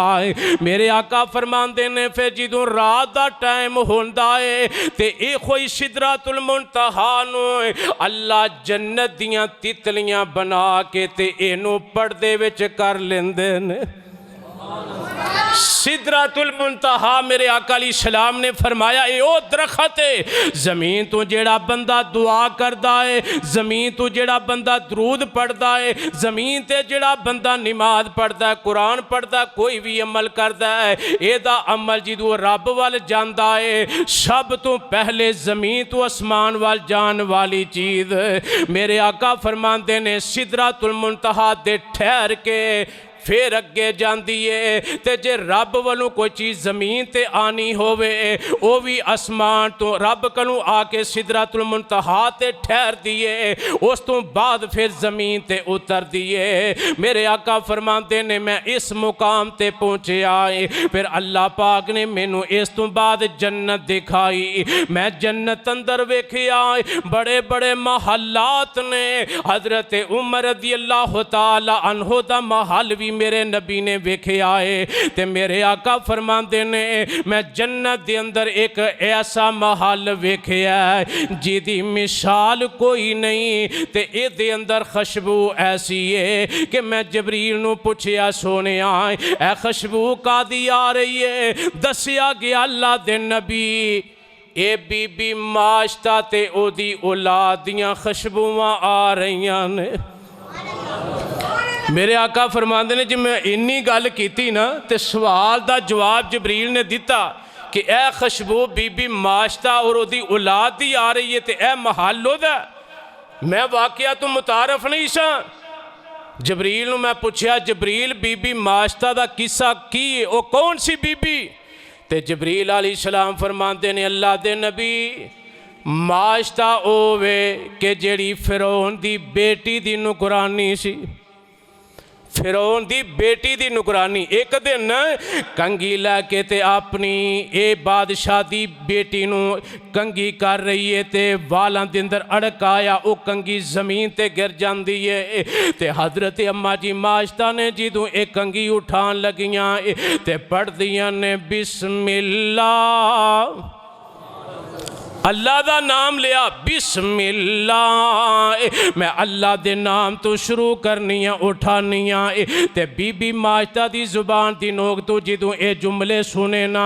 मेरे आका फरमाते ने फिर जदों रात दा टाइम होंदा है ते ये कोई सिदरतुल मुंतहा नूं अल्लाह जन्नत दियां तितलियां बना के ते इनू पर्दे विच कर लेंदे ने। सिदरतुल मुंतहा मेरे आका अलैहिस्सलाम ने फरमाया ये ओ दरख्त है। जमीन तो जेड़ा बंदा दुआ करदा है, जमीन तो जेड़ा बंदा दरूद पढ़दा है, जमीन ते जेड़ा बंदा नमाज पढ़दा है, कुरान पढ़दा, कोई भी अमल करदा है, एदा अमल जदों रब वाल जांदा है सब तो पहले जमीन तो आसमान वाल जान वाली चीज़ मेरे आका फरमाते ने सिदरतुल मुंतहा दे ठहर के फिर अगे जाती है। तो जे रब वालों कोई चीज़ ज़मीन ते आनी होवे वो भी आसमान तो रब कनू आके सिदरतुल मुंतहा ते ठहर दिए, उस तो बाद फिर ज़मीन ते उतर दिए। मेरे आका फरमाते ने मैं इस मुकाम ते पहुँचा है, फिर अल्लाह पाक ने मैनू इस तो बाद जन्नत दिखाई। मैं जन्नत अंदर वेखिया बड़े बड़े महलात ने। हजरत उमर रज़ी अल्लाह तआला अन्हो दा महल भी मेरे नबी ने वेखिया है। ते मेरे आका फरमाते ने मैं जन्नत दे अंदर एक ऐसा महल वेखिया जिहदी मिसाल कोई नहीं। ते इहदे अंदर खुशबू ऐसी है कि मैं जबरील नू पुछया सोनिया ए खुशबू कादी आ रही है? दसिया गया अल्लाह दे नबी ए बीबी माशता ते ओदी औलाद दियां खुशबुआं आ रही ने। मेरे आका फरमाते ने जो मैं इन्नी गल की ना तो सवाल का जवाब जबरील ने दिता कि ए खुशबू बीबी माशता और ओदी औलाद दी आ रही है तो यह महल ओदा। मैं वाकया तो मुतारफ नहीं सा। जबरील नूं मैं पूछया जबरील बीबी माशता दा किस्सा की है, वो कौन सी बीबी? ते जबरील अलैहिस्सलाम फरमाते ने अल्लाह दे नबी माशता ओवे कि जेड़ी फिरौन दी बेटी दी नुकरानी सी। फिरौन दी बेटी दी नुकरानी एक दिन कंगी लैके ते अपनी ए बादशाह दी बेटी नू कंगी कर रही है ते वालां दे अंदर अड़काया वो कंगी जमीन ते गिर जाती है। ते हजरत अम्मा जी माशता ने जिदों एक कंगी उठान लगियां ते पढ़दियां ने बिस्मिल्लाह, अल्लाह दा नाम लिया बिस्मिल्लाह, मैं अल्लाह दे नाम तो शुरू करनियाँ उठानियाँ। ते बीबी माशता दी जुबान दी नोक तो जिदों ये जुमले सुने ना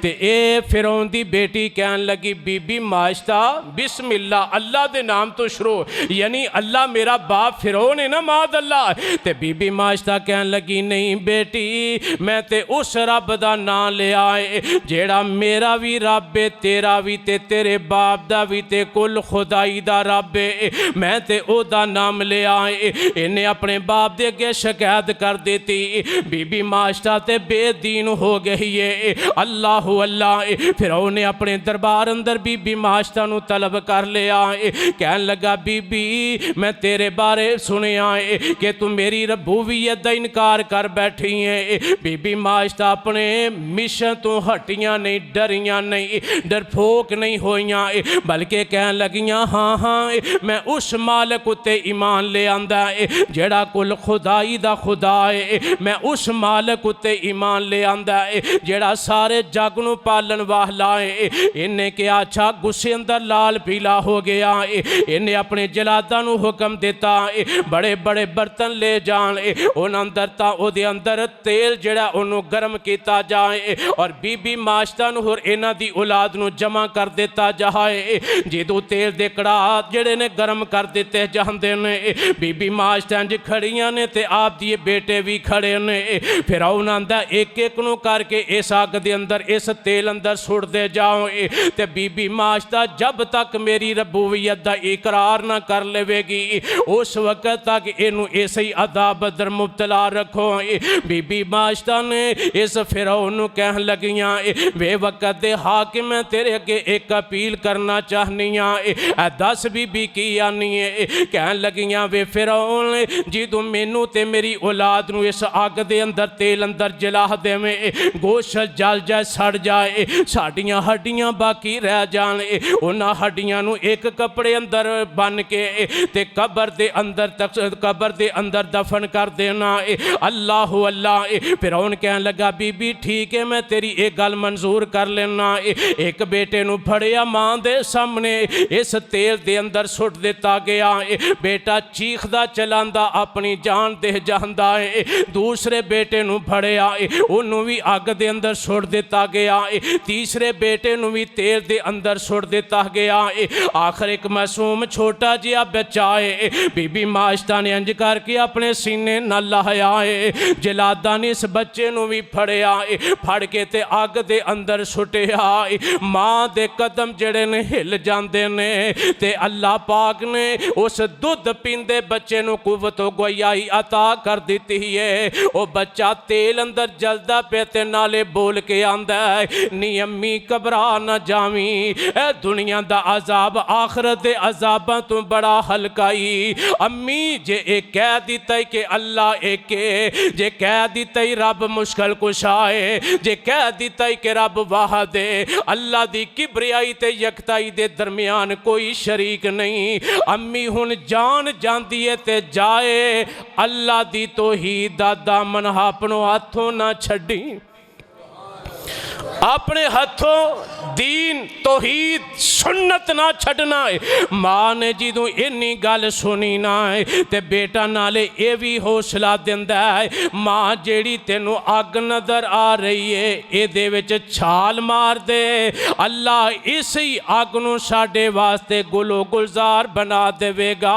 ते ए फिरौन दी बेटी कहन लगी बीबी माशता बिस्मिल्लाह, अल्लाह दे नाम तो शुरू, यानी अल्लाह मेरा बाप फिरौन है ना माद अल्लाह। ते बीबी माशता कहन लगी नहीं बेटी मैं ते उस रब दा नाम लिया है जेड़ा मेरा भी रब है तेरा भी ते तेरे बाप दा भी ते कुल खुदाई दा रब है। मैं ते ओदा नाम लिया है। इन्हें अपने बाप दे अगे शिकायत कर देती। बीबी माशता ते बेदीन हो गई है। अल्लाह अल्लाह फिर उन्हें अपने दरबार अंदर बीबी माशता नू तलब कर लिया है। कहन लगा बीबी मैं तेरे बारे सुनिया है कि तू मेरी रबूवियत दा इनकार कर बैठी है। बीबी माशता अपने मिशन तो हटियां नहीं, डरियां नहीं, डरपोक नहीं होइयां, बल्कि कहन लगियां हाँ हाँ मैं उस मालिक उत्ते ईमान ले आंदा है जेड़ा कुल खुदाई दा खुदा है। मैं उस मालिक उत्ते ईमान ले आंदा है जेड़ा सारे जग नू पालन वाला है। इन्हें क्या अच्छा गुस्से अंदर लाल पीला हो गया है। इन्हें अपने जलादा नू हुक्म दिता है बड़े बड़े बर्तन ले जान उन अंदर ता ओदे अंदर तेल जेड़ा ओनू गर्म किया जाए और बीबी माशता नू होर इन्हां दी औलाद नू जमा कर दिता जाए। जो तेल दे कड़ा जेड़े ने गर्म कर दिते जाते हैं। बीबी माशता इंज खड़ियां ने ते आप दिए बेटे भी खड़े ने। फिर उन्होंने आंदा एक एक नू करके इस अग दे अंदर इस तेल अंदर सुटते जाओ। ते बीबी माशता जब तक मेरी रबूवियत दा इकरार ना कर लेवेगी उस वक्त तक इनू इस ही अदाब अंदर मुबतला रखो। बीबी माशता ने इस फिरौन नू कहन लगियां वे वक्त दे हाकिम मैं तेरे अगे एक अपील करना चाहनी हाँ, दस बीबी की आनी है। कहन लगियां वे फिरौन जिदों मैनू ते मेरी औलाद नू इस अग दे अंदर तेल अंदर जला देवें गोश्त जल जाए सड़ जाए साडियां हड्डियां बाकी रह जान उन्हां हड्डियां नू एक कपड़े अंदर बन के ते कबर दे अंदर दफन कर देना। अल्लाह अल्लाह फिरौन कहन लगा बीबी ठीक है मैं तेरी एक गल मंजूर कर लेना। एक बेटे नू फड़िया मां दे सामने इस तेल दे अंदर सुट दिता गया। बेटा चीखदा चलांदा अपनी जान दे जांदा है। दूसरे बेटे नू फड़िया उन्होंने भी अग दे अंदर सुट दिता गया। तीसरे बेटे नू भी तेल दे अंदर सुट दिता गया। आखिर एक मासूम छोटा जिहा बच्चा है। बीबी माशता ने इंज करके अपने सीने न लाया है। जलादा ने इस बच्चे नू भी फड़िया फड़ के ते अग दे अंदर सुटिया। मां दे कदम जिहड़े ने हिल जाते ने ते अल्लाह पाक ने उस दुध पींदे बच्चे नूं कुव्वत गोयाई अता कर दी है। वो बच्चा तेल अंदर जलदा पे ते नाले बोल के आंदा है नी अम्मी घबरा ना जावी, ए दुनिया दा अजाब आखरत दे अजाबां तो बड़ा हल्काई। अम्मी जे एक कह दिता कि अल्लाह एक है, जे कह दिता रब मुश्किल कुशा है, जे कह दिता कि रब वाहद है, अल्लाह दी किबरियाई ते यकताई दे दरमियान कोई शरीक नहीं। अम्मी हुन जान जांदी है ते जाए, अल्लाह दी तौहीद दा दामन अपनों हाथों ना छड्डी। अपने हाथों दीन तौहीद सुन्नत ना छड़ना है। मां ने जो इन्नी गल सुनी ना है ते बेटा नाले ये भी हौसला दिंदा है, मां जेड़ी तेनों अग नजर आ रही है ये विच छाल मार दे, अल्लाह इसी अग नूं साडे वास्ते गुलो गुलजार बना देवेगा।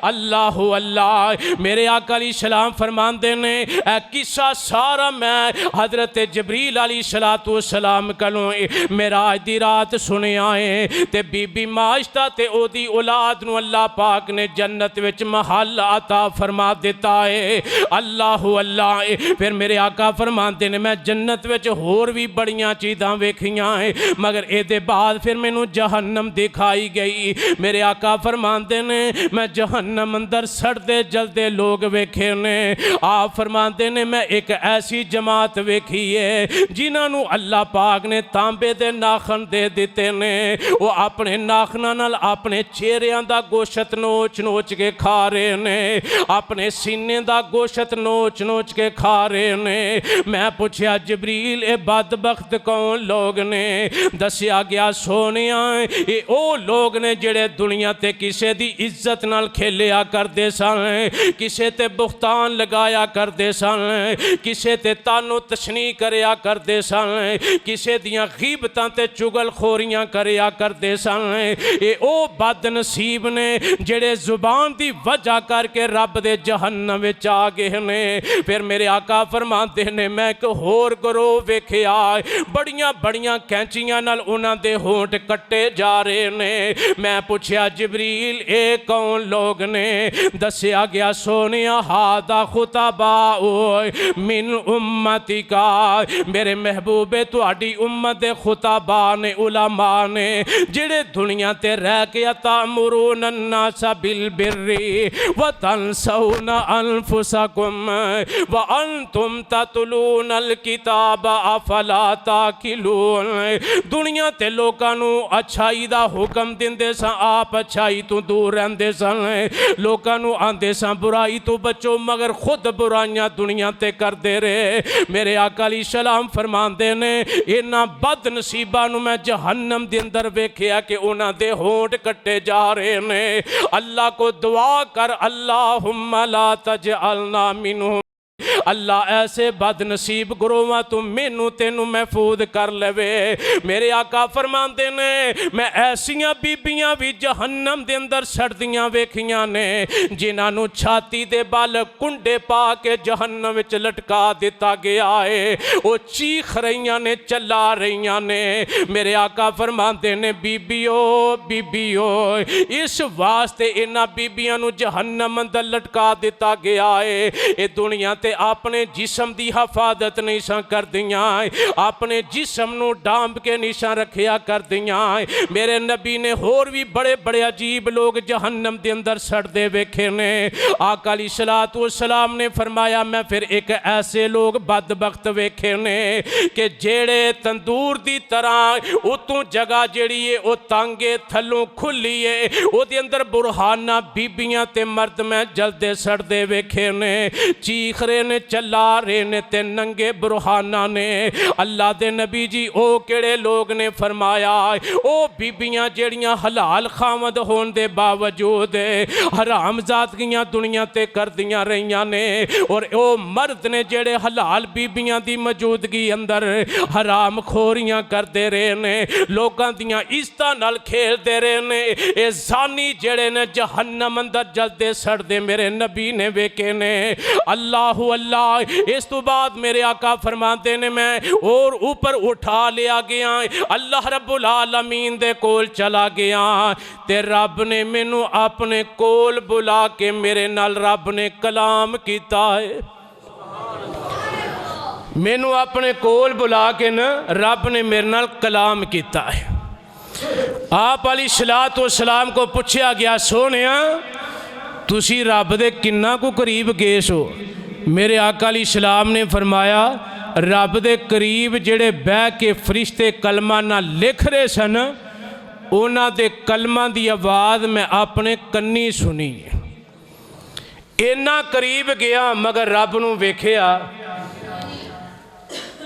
अल्लाह अल्लाह मेरे आका अलैहिस्सलाम फरमांदे ने ए किस्सा सारा मैं हजरत जबरील अलैहिस्सलातु सलाम कलों मेराज दी रात सुनिया है। ते बीबी माशता ते ओदी औलाद नूं अल्लाह पाक ने जन्नत विच महल अता फरमा दिता है। अल्लाह अल्लाह फिर मेरे आका फरमाते ने मैं जन्नत विच होर भी बड़ियां चीज़ां वेखियां है, मगर एदे बाद फिर मैनू जहन्नम दिखाई गई। मेरे आका फरमाते ने मैं जहन्नम अंदर सड़ते जलते लोग वेखे ने। आप फरमाते ने मैं एक ऐसी जमात वेखी है जिन्होंने अल्लाह पाक ने तांबे दे नाखन दे दिते ने, वो अपने नाखना नाल अपने चेहरियां दा गोशत नोच नोच के खा रहे ने, अपने सीने दा गोशत नोच नोच के खा रहे ने। मैं पूछया जबरील ए बदबख्त कौन लोग ने? दसिया गया सोनिया ये ओ लोग ने जेड़े दुनिया ते किसे दी इज्जत नाल खेलिया करते सन, किसे ते बुख्तान लगाया करते सन, किसे ते तानो तशनी करया करते सन, किसे दियां गीबतां ते चुगलखोरियां करया करते सन। ये ओ बदनसीब ने जेड़े जुबान दी वजह करके रब दे जहन्नम विच आ गए ने। फिर मेरे आका फरमाते ने मैं एक होर गरोह वेखिया बड़ियां बड़ियां कैंचियां नाल उन्हां दे होंठ कट्टे जा रहे ने। मैं पूछया जबरील ए कौन लोग ने? दसिया गया सोनिया हादा खुताबा मिन उम्मती का, मेरे महबूबे तुहाडी उम्मत दे खुताबा ने उलमा ने जेड़े दुनिया ते रह के तामुरून अन्नास बिल बिर्रि व तंसौना अनफुसकुम व अंतुम ततलून अल किताब अफला ताकिलून। दुनिया ते लोकां नू अच्छाई दा हुक्म दिंदे सन, आप अच्छाई तो दूर रहंदे सन, लोकां नू आंदे सन बुराई तो बचो, मगर खुद बुराइयां दुनिया ते करदे रहे। मेरे आका अलैहिस्सलाम फरमांदे ने इन्हां बदनसीबां नू मैं जहन्नम दे अंदर वेखिया कि उन्हां दे होंठ कट्टे जा रहे ने। अल्लाह को दुआ कर अल्लाहुम्मा ला तजअलना मिनहुम, अल्लाह ऐसे बदनसीब गुरोहां तो मैनू तेनू महफूज कर लवे। मेरे आका फरमाते ने मैं ऐसियां बीबियां भी जहन्नम दे अंदर सड़दियां वेखियां ने जिन्हां छाती दे बल कुंडे पा के जहन्नम विच लटका दिता गया है। वो चीख रही ने, चला रही ने। मेरे आका फरमाते ने बीबियो बीबियो इस वास्ते इन्हां बीबियां नू जहन्नम अंदर लटका दिता गया है। ये दुनिया ते अपने जिस्म की हिफाजत नहीं सा कर दियाँ, अपने जिस्म नू डांब के निशा रखिया कर दियाँ। मेरे नबी ने होर भी बड़े बड़े अजीब लोग जहन्नम के अंदर सड़ते वेखे ने। आका अलैहिस्सलातु वस्सलाम ने फरमाया मैं फिर एक ऐसे लोग बदबख्त वेखे ने कि जेड़े तंदूर की तरह उतों जगह जड़ी है वो तांगे थलों खुली है, उसके अंदर बुरहाना बीबियां ते मर्द मैं जलते सड़ते वेखे ने। चीख रहे ने, चला रहे ने ते नंगे बुरहाना ने। अल्लाह दे नबी जी ओ केड़े लोग ने? फरमाया ओ बीबियां जेड़ियां हलाल खामद होने दे बावजूद हराम जादगियां दुनिया ते करदियां रहियां ने, और ओ मर्द ने जेड़े हलाल बीबियां दी मौजूदगी अंदर हराम खोरियां करते रहे ने, लोगों दियां इज्जतां नाल खेलते रहे ने। ये जानी जेड़े ने जहन्नम अंदर जलते सड़ते मेरे नबी ने वेखे ने। अल्लाह अल्लाह। इस तो बाद मेरे आका फरमाते ने मैं और ऊपर उठा लिया गया, अल्लाह रब्बुल आलमीन दे कोल चला गया ते रब ने मैनू अपने कोल बुला के मेरे नाल रब ने कलाम किया है। मैनू अपने कोल बुला के न रब ने मेरे नाल कलाम किया है। आप अलैहिस्सलातु वस्सलाम को पूछा गया, सोनिया तुसी रब दे किन्ना को करीब गए सो? मेरे आका अलैहिस्सलाम ने फरमाया, रब दे करीब जेड़े बह के फरिश्ते कलमा ना लिख रहे सन, उन्हां दे कलमा दी आवाज़ मैं अपने कन्नी सुनी। इन्ना करीब गया मगर रब नूं वेखिया।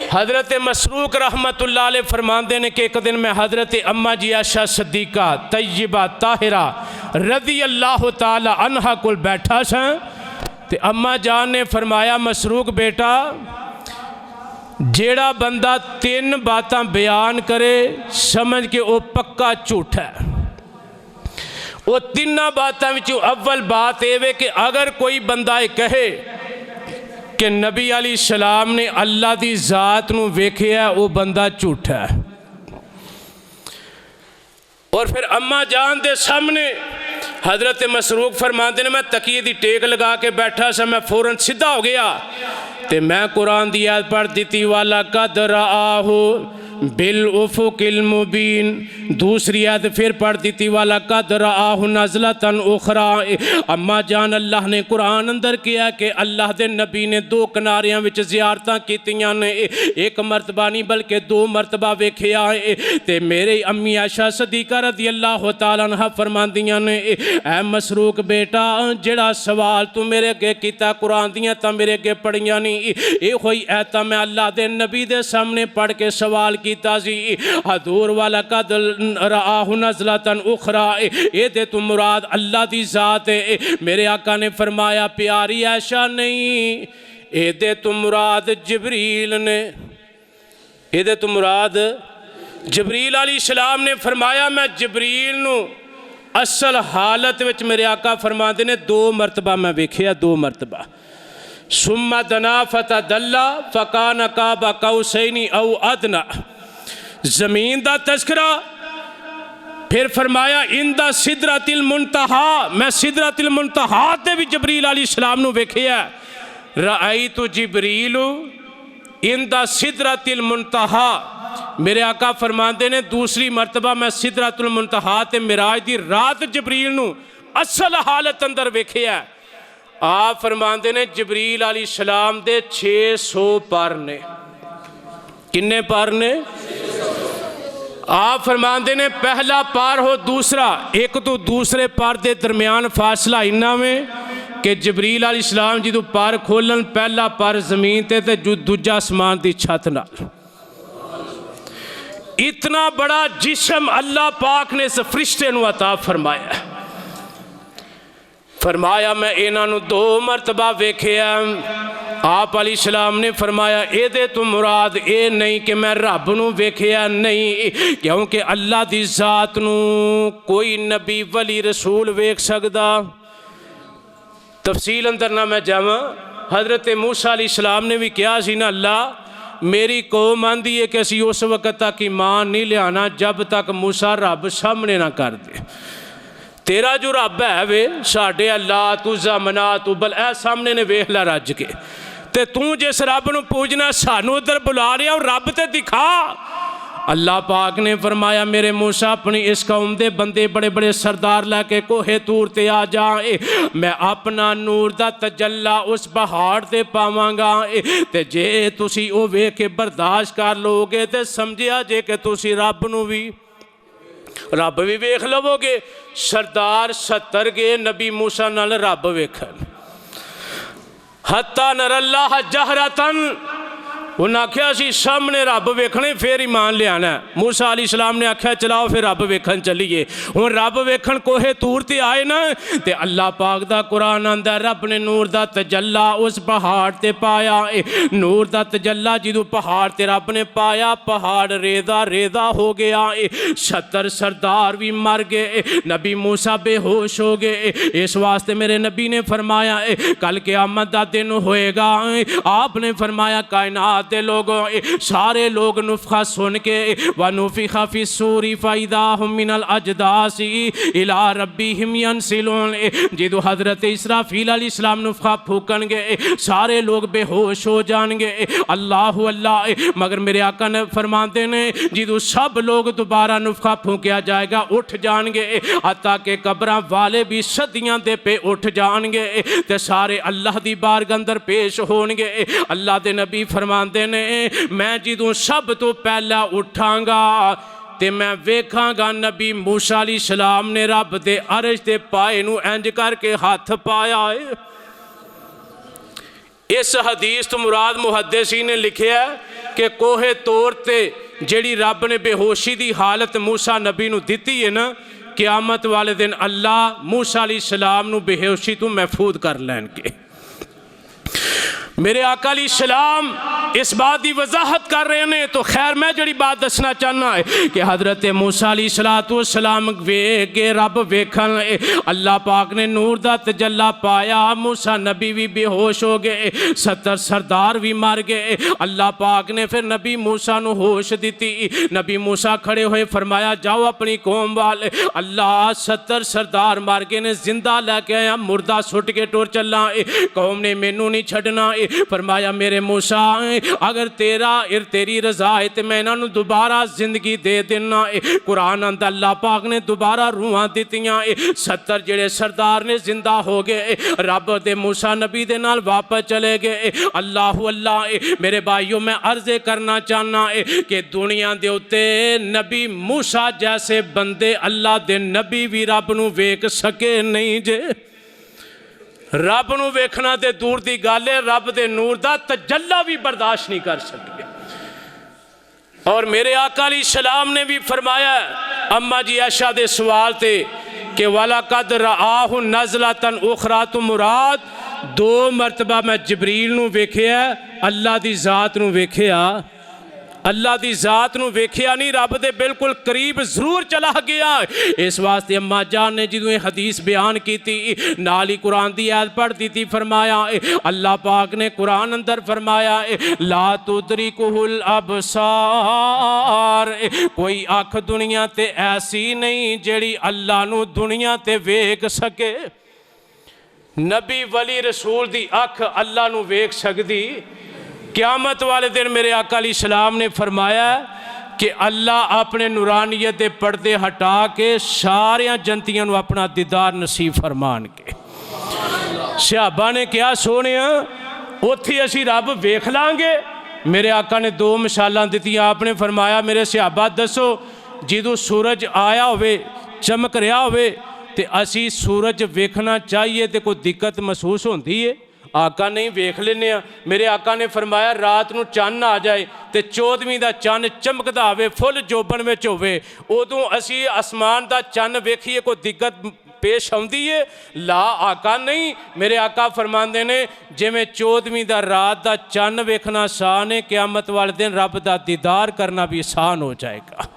हज़रत मसरूक रहमतुल्लाह अलैह फरमाते हैं कि एक दिन मैं हज़रत अम्मा जी आयशा सद्दीक़ा तय्यबा ताहिरा रज़ी अल्लाह ताला अन्हा कोल बैठा सा ते अम्मा जान ने फरमाया, मसरूक बेटा जेड़ा बंदा तीन बातां बयान करे समझ के वो पक्का झूठा है। वो तिना बातों विचों अव्वल बात यह कि अगर कोई बंदा ये कहे कि नबी अलैहिस्सलाम ने अल्लाह की ज़ात नूं वेखिया, वो बंदा झूठा है। और फिर अम्मा जान दे सामने हज़रत मसरूक फरमाते ने मैं तकिए दी टेक लगा के बैठा सा, मैं फौरन सीधा हो गया ते मैं कुरान दी आयत पढ़ दी, वाला कद रआहु बिल उफुकिल मुबीन। दूसरी आयत फिर पढ़ दी, वाला कद रआहु नज़लतन उखरा। अम्मा जान अल्लाह ने कुरान अंदर किया कि अल्लाह के नबी ने दो किनारियां विच ज़ियारतां कीतियां ने, एक मरतबा नहीं बल्कि दो मरतबा वेखिया है। ते मेरे अम्मी आयशा सद्दीक़ा रज़ी अल्लाह तआला अन्हा फरमांदियां ने, ऐ मसरूक बेटा जेड़ा सवाल तू मेरे अगे कीता कुरान दियां तां मेरे अगे पढ़ियां नहीं, ये होई ऐता मैं अल्लाह के नबी दे सामने पढ़ के सवाल कीता सी। हजूर वाला कद रआहु नज़लतन उखरा, ये दे तू मुराद अल्लाह की ज़ात है। मेरे आका ने फरमाया, प्यारी ऐशा नहीं, ये दे तू मुराद जिब्रील ने, ये दे तू मुराद जबरील अलैहिस्सलाम ने फरमाया, मैं जबरील नू असल हालत विच मेरे आका फरमाते ने दो मरतबा मैं वेखिया, दो मरतबा। सुम्मा दना फता दल्ला फ़कान काबा कौसैनी औ अदना, ज़मीन दा तस्करा। फिर फरमाया इंदा सिदरतिल मुंतहा, मैं सिदरतिल मुंतहा ते भी जबरील अलैहिस्सलाम नू वेखिया। रअयतु जिब्रीलु इंदा सिदरतिल मुंतहा, मेरे आका फरमाते ने दूसरी मरतबा मैं सिदरतुल मुंतहा ते मिराज दी रात जबरील नू असल हालत अंदर वेखिया। आप फरमाते ने जबरील अलैहिस्सलाम दे 600 पर ने। किन्ने पर ने? आप फरमाते ने पहला पार हो दूसरा, एक तो दूसरे पार के दरम्यान फासला इन्ना में कि जबरील अलैहिस्सलाम जो पार खोलन पहला पार जमीन ते दूजा आसमान की छत नाल। इतना बड़ा जिस्म अल्लाह पाक ने इस फरिश्ते नूं अता फरमाया। फरमाया मैं इन्हों दो मरतबा वेखिया। आप अलैहिस्सलाम ने फरमाया ये तो मुराद ये नहीं कि मैं रब नूं वेखिया, नहीं, क्योंकि अल्लाह की ज़ात नूं कोई नबी वली रसूल वेख सकदा। तफसील अंदर ना मैं जावां, हज़रत मूसा अलैहिस्सलाम ने भी कहा सी ना, अल्लाह मेरी कौम आंदी है कि असी उस वक्त तक ईमान नहीं लियाना जब तक मूसा रब सामने ना कर दे। तेरा जो रब है वे साढ़े अल्लाह तुजा मना तू बल ए सामने ने वेख ला रज के, ते तू जिस रब नूं पूजना सानू उधर बुला रहा रब ते दिखा। अल्लाह पाक ने फरमाया मेरे मूसा अपनी इस कौम के बंदे बड़े बड़े सरदार लैके कोहे तूर ते आ जाए, मैं अपना नूर दा तजल्ला उस पहाड़ ते पावांगा, ते जे तुसी ओ वेख के बर्दाश्त कर लोगे ते समझिया जे कि तुसी रब नूं भी रब भी वेख लवोगे। सरदार 70 गए नबी मूसा नाल रब वेखन। हत्ता नरल्लाह जहरतन, उन्हें आख्या असी सामने रब वेखने फिर ईमान लियाना। मूसा अलैहिस्सलाम ने आख्या चलाओ फिर रब वेखन चलीए। हुण रब वेखन कोहे तूर ते आए ना, ते अल्लाह पाक दा कुरान आंदा रब ने नूर दा तजल्ला उस पहाड़ ते पाया। नूर दा तजल्ला जदों पहाड़ ते रब ने पाया, पहाड़ रेदा रेदा हो गया। 70 सरदार भी मर गए, नबी मूसा बेहोश हो गए। इस वास्ते मेरे नबी ने फरमाया कल क़यामत दा दिन होएगा। आपने फरमाया कायनात दे लोगों सारे लोग नुफखा सुन के वनुफिखा फी सूरी फ़इज़ा हुम मिनल अजदासी इला रब्बिहिम यनसिलून। जिदों हज़रत इसराफील अलैहिस्सलाम नुफखा फूकणगे सारे लोग बेहोश हो जाएंगे। अल्लाह अल्लाह। मगर मेरे आका ने फरमाते ने जिदों सब लोग दोबारा नुफखा फूकिया जाएगा उठ जाएंगे, हत्ता के कब्रां वाले भी सदियां दे पे उठ जाएंगे ते सारे अल्लाह दी बारगाह अंदर पेश होणगे। अल्लाह दे नबी फरमाते ने मैं जदों सब तो पहला उठांगा ते मैं वेखांगा नबी मूसा अलैहिस्सलाम ने रब दे अरश दे पाए नूं इंज करके हथ पाया है। इस हदीस तो मुराद मुहद्दिसी ने लिखिया कि कोहे तौर ते जिहड़ी रब ने बेहोशी दी हालत मूसा नबी नूं दित्ती है ना, क़यामत वाले दिन अल्लाह मूसा अलैहिस्सलाम नूं बेहोशी तो महफूज कर लैणगे। मेरे आका अलैहिस्सलाम इस बात की वजाहत कर रहे हैं। तो खैर मैं जी बात दसना चाहना है कि हज़रत मूसा अलैहिस्सलाम के रब वेखन अल्लाह पाक ने नूर दा तजल्ला पाया। मूसा नबी भी बेहोश हो गए, 70 सरदार भी मर गए। अल्लाह पाक ने फिर नबी मूसा नूं होश दी। नबी मूसा खड़े हुए फरमाया जाओ अपनी कौम वाले, अल्लाह 70 सरदार मर गए ने, जिंदा लैके आया मुर्दा सुट के टुर चलना। कौम ने मैनू नहीं छड्डना। फरमाया मेरे मूसा अगर तेरी रजा है तो मैं इन्हों दोबारा जिंदगी दे देना। कुरान अंदर अल्लाह पाक ने दोबारा रूहां दित्तियां। 70 जेड़े सरदार ने जिंदा हो गए, रब दे मूसा नबी दे नाल वापस चले गए। अल्लाह अल्लाह। मेरे भाइयों मैं अर्ज़े करना चाहना कि दुनिया दे उत्ते नबी मूसा जैसे बंदे अल्लाह दे नबी भी रब नूं वेख सके नहीं जे। रब नूं वेखना ते दूर दी गल है, रब दे नूर दा तजल्ला भी बर्दाश्त नहीं कर सके। और मेरे आका अलैहिस्सलाम ने भी फरमाया अम्मा जी आयशा दे सवाल ते कि वाला कद रआहु नज़लतन उखरा तो मुराद 2 मरतबा मैं जबरील नूं वेखिया, अल्लाह दी ज़ात नूं वेखिया। अल्लाह दी ज़ात नूं वेखिया नहीं, रब दे बिल्कुल करीब जरूर चला गया। इस वास्ते अम्मा जान ने जिदों हदीस बयान की नाल ही कुरान दी आयत पढ़ दी। फरमाया अल्लाह पाक ने कुरान अंदर फरमाया ला तुदरिकुहुल अबसार। कोई अख दुनिया ते ऐसी नहीं जेड़ी अल्लाह नूं दुनिया ते वेख सके। नबी वली रसूल दी अख अल्लाह नूं वेख सकदी। क़यामत वाले दिन मेरे आका अलैहिस्सलाम ने फरमाया कि अल्लाह अपने नूरानियत के पर्दे हटा के सारिया जनतियों को अपना दीदार नसीब फरमान के। सहाबा ने क्या सोने उत्थे असी रब वेख लांगे। मेरे आका ने 2 मिसालां दित्तियां। आपने फरमाया मेरे सहाबा दसो जदों सूरज आया होवे चमक रहा होवे ते असी सूरज वेखना चाहिए तो कोई दिक्कत महसूस होती है? आका नहीं वेख लेने। मेरे आका ने फरमाया रात नूं चन्न आ जाए तो 14वीं का चन्न चमकदा आवे फुल जोबन में होवे, उदों असी आसमान का चन्न वेखिए कोई दिक्कत पेश आउंदी है? ला आका नहीं। मेरे आका फरमाते ने जिवें 14वीं का रात का चन्न वेखना आसान है, क़यामत वाले दिन रब का दीदार करना भी आसान हो जाएगा।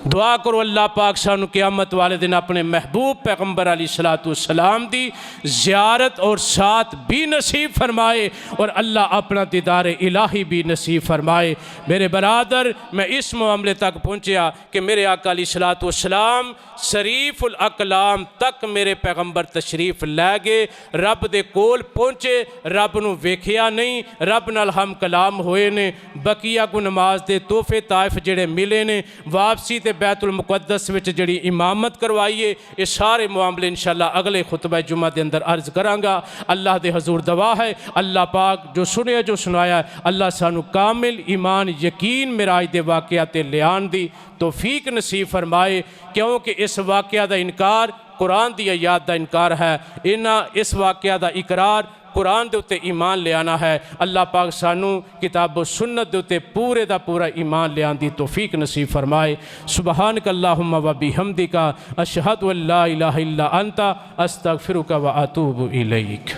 दुआ करो अल्लाह पाक सानू क़यामत वाले दिन अपने महबूब पैगंबर अलैहिस्सलाम दी ज़ियारत और साथ भी नसीब फरमाए और अल्लाह अपना दीदार इलाही भी नसीब फरमाए। मेरे बरादर मैं इस मामले तक पहुँचा कि मेरे आका अलैहिस्सलाम शरीफुल अकलाम तक मेरे पैगंबर तशरीफ लै गए, रब दे कोल पहुँचे, रब नूं वेखिया नहीं, रब नाल हम कलाम होए ने। बकिया को नमाज दे तोहफे ताइफ जेड़े मिले ने, वापसी ते बैतुल मुक़द्दस विच जिहड़ी इमामत करवाइए, ये सारे मामले इंशाअल्लाह अगले खुतबा जुमा के अंदर अर्ज़ करांगा। अल्लाह दे हजूर दवा है अल्लाह पाक जो सुनिया जो सुनाया अल्लाह सानू कामिल ईमान यकीन मिराज दे वाक़या ते लियान दी तौफीक नसीब फरमाए, क्योंकि इस वाक़या दा इनकार कुरान दी आयत दा इनकार है। इस वाक़या दा इकरार कुरान दे उत्ते ईमान ले आना है। अल्लाह पाक सानू किताब सुन्नत दे उत्ते पूरे दा पूरा ईमान ले आने दी तौफीक नसीब फरमाए। सुबहानक अल्लाहुम्मा व बिहम्दिका अशहदु अल्ला इलाहा इल्ला अंता अस्तगफिरुका व अतूबु इलैक।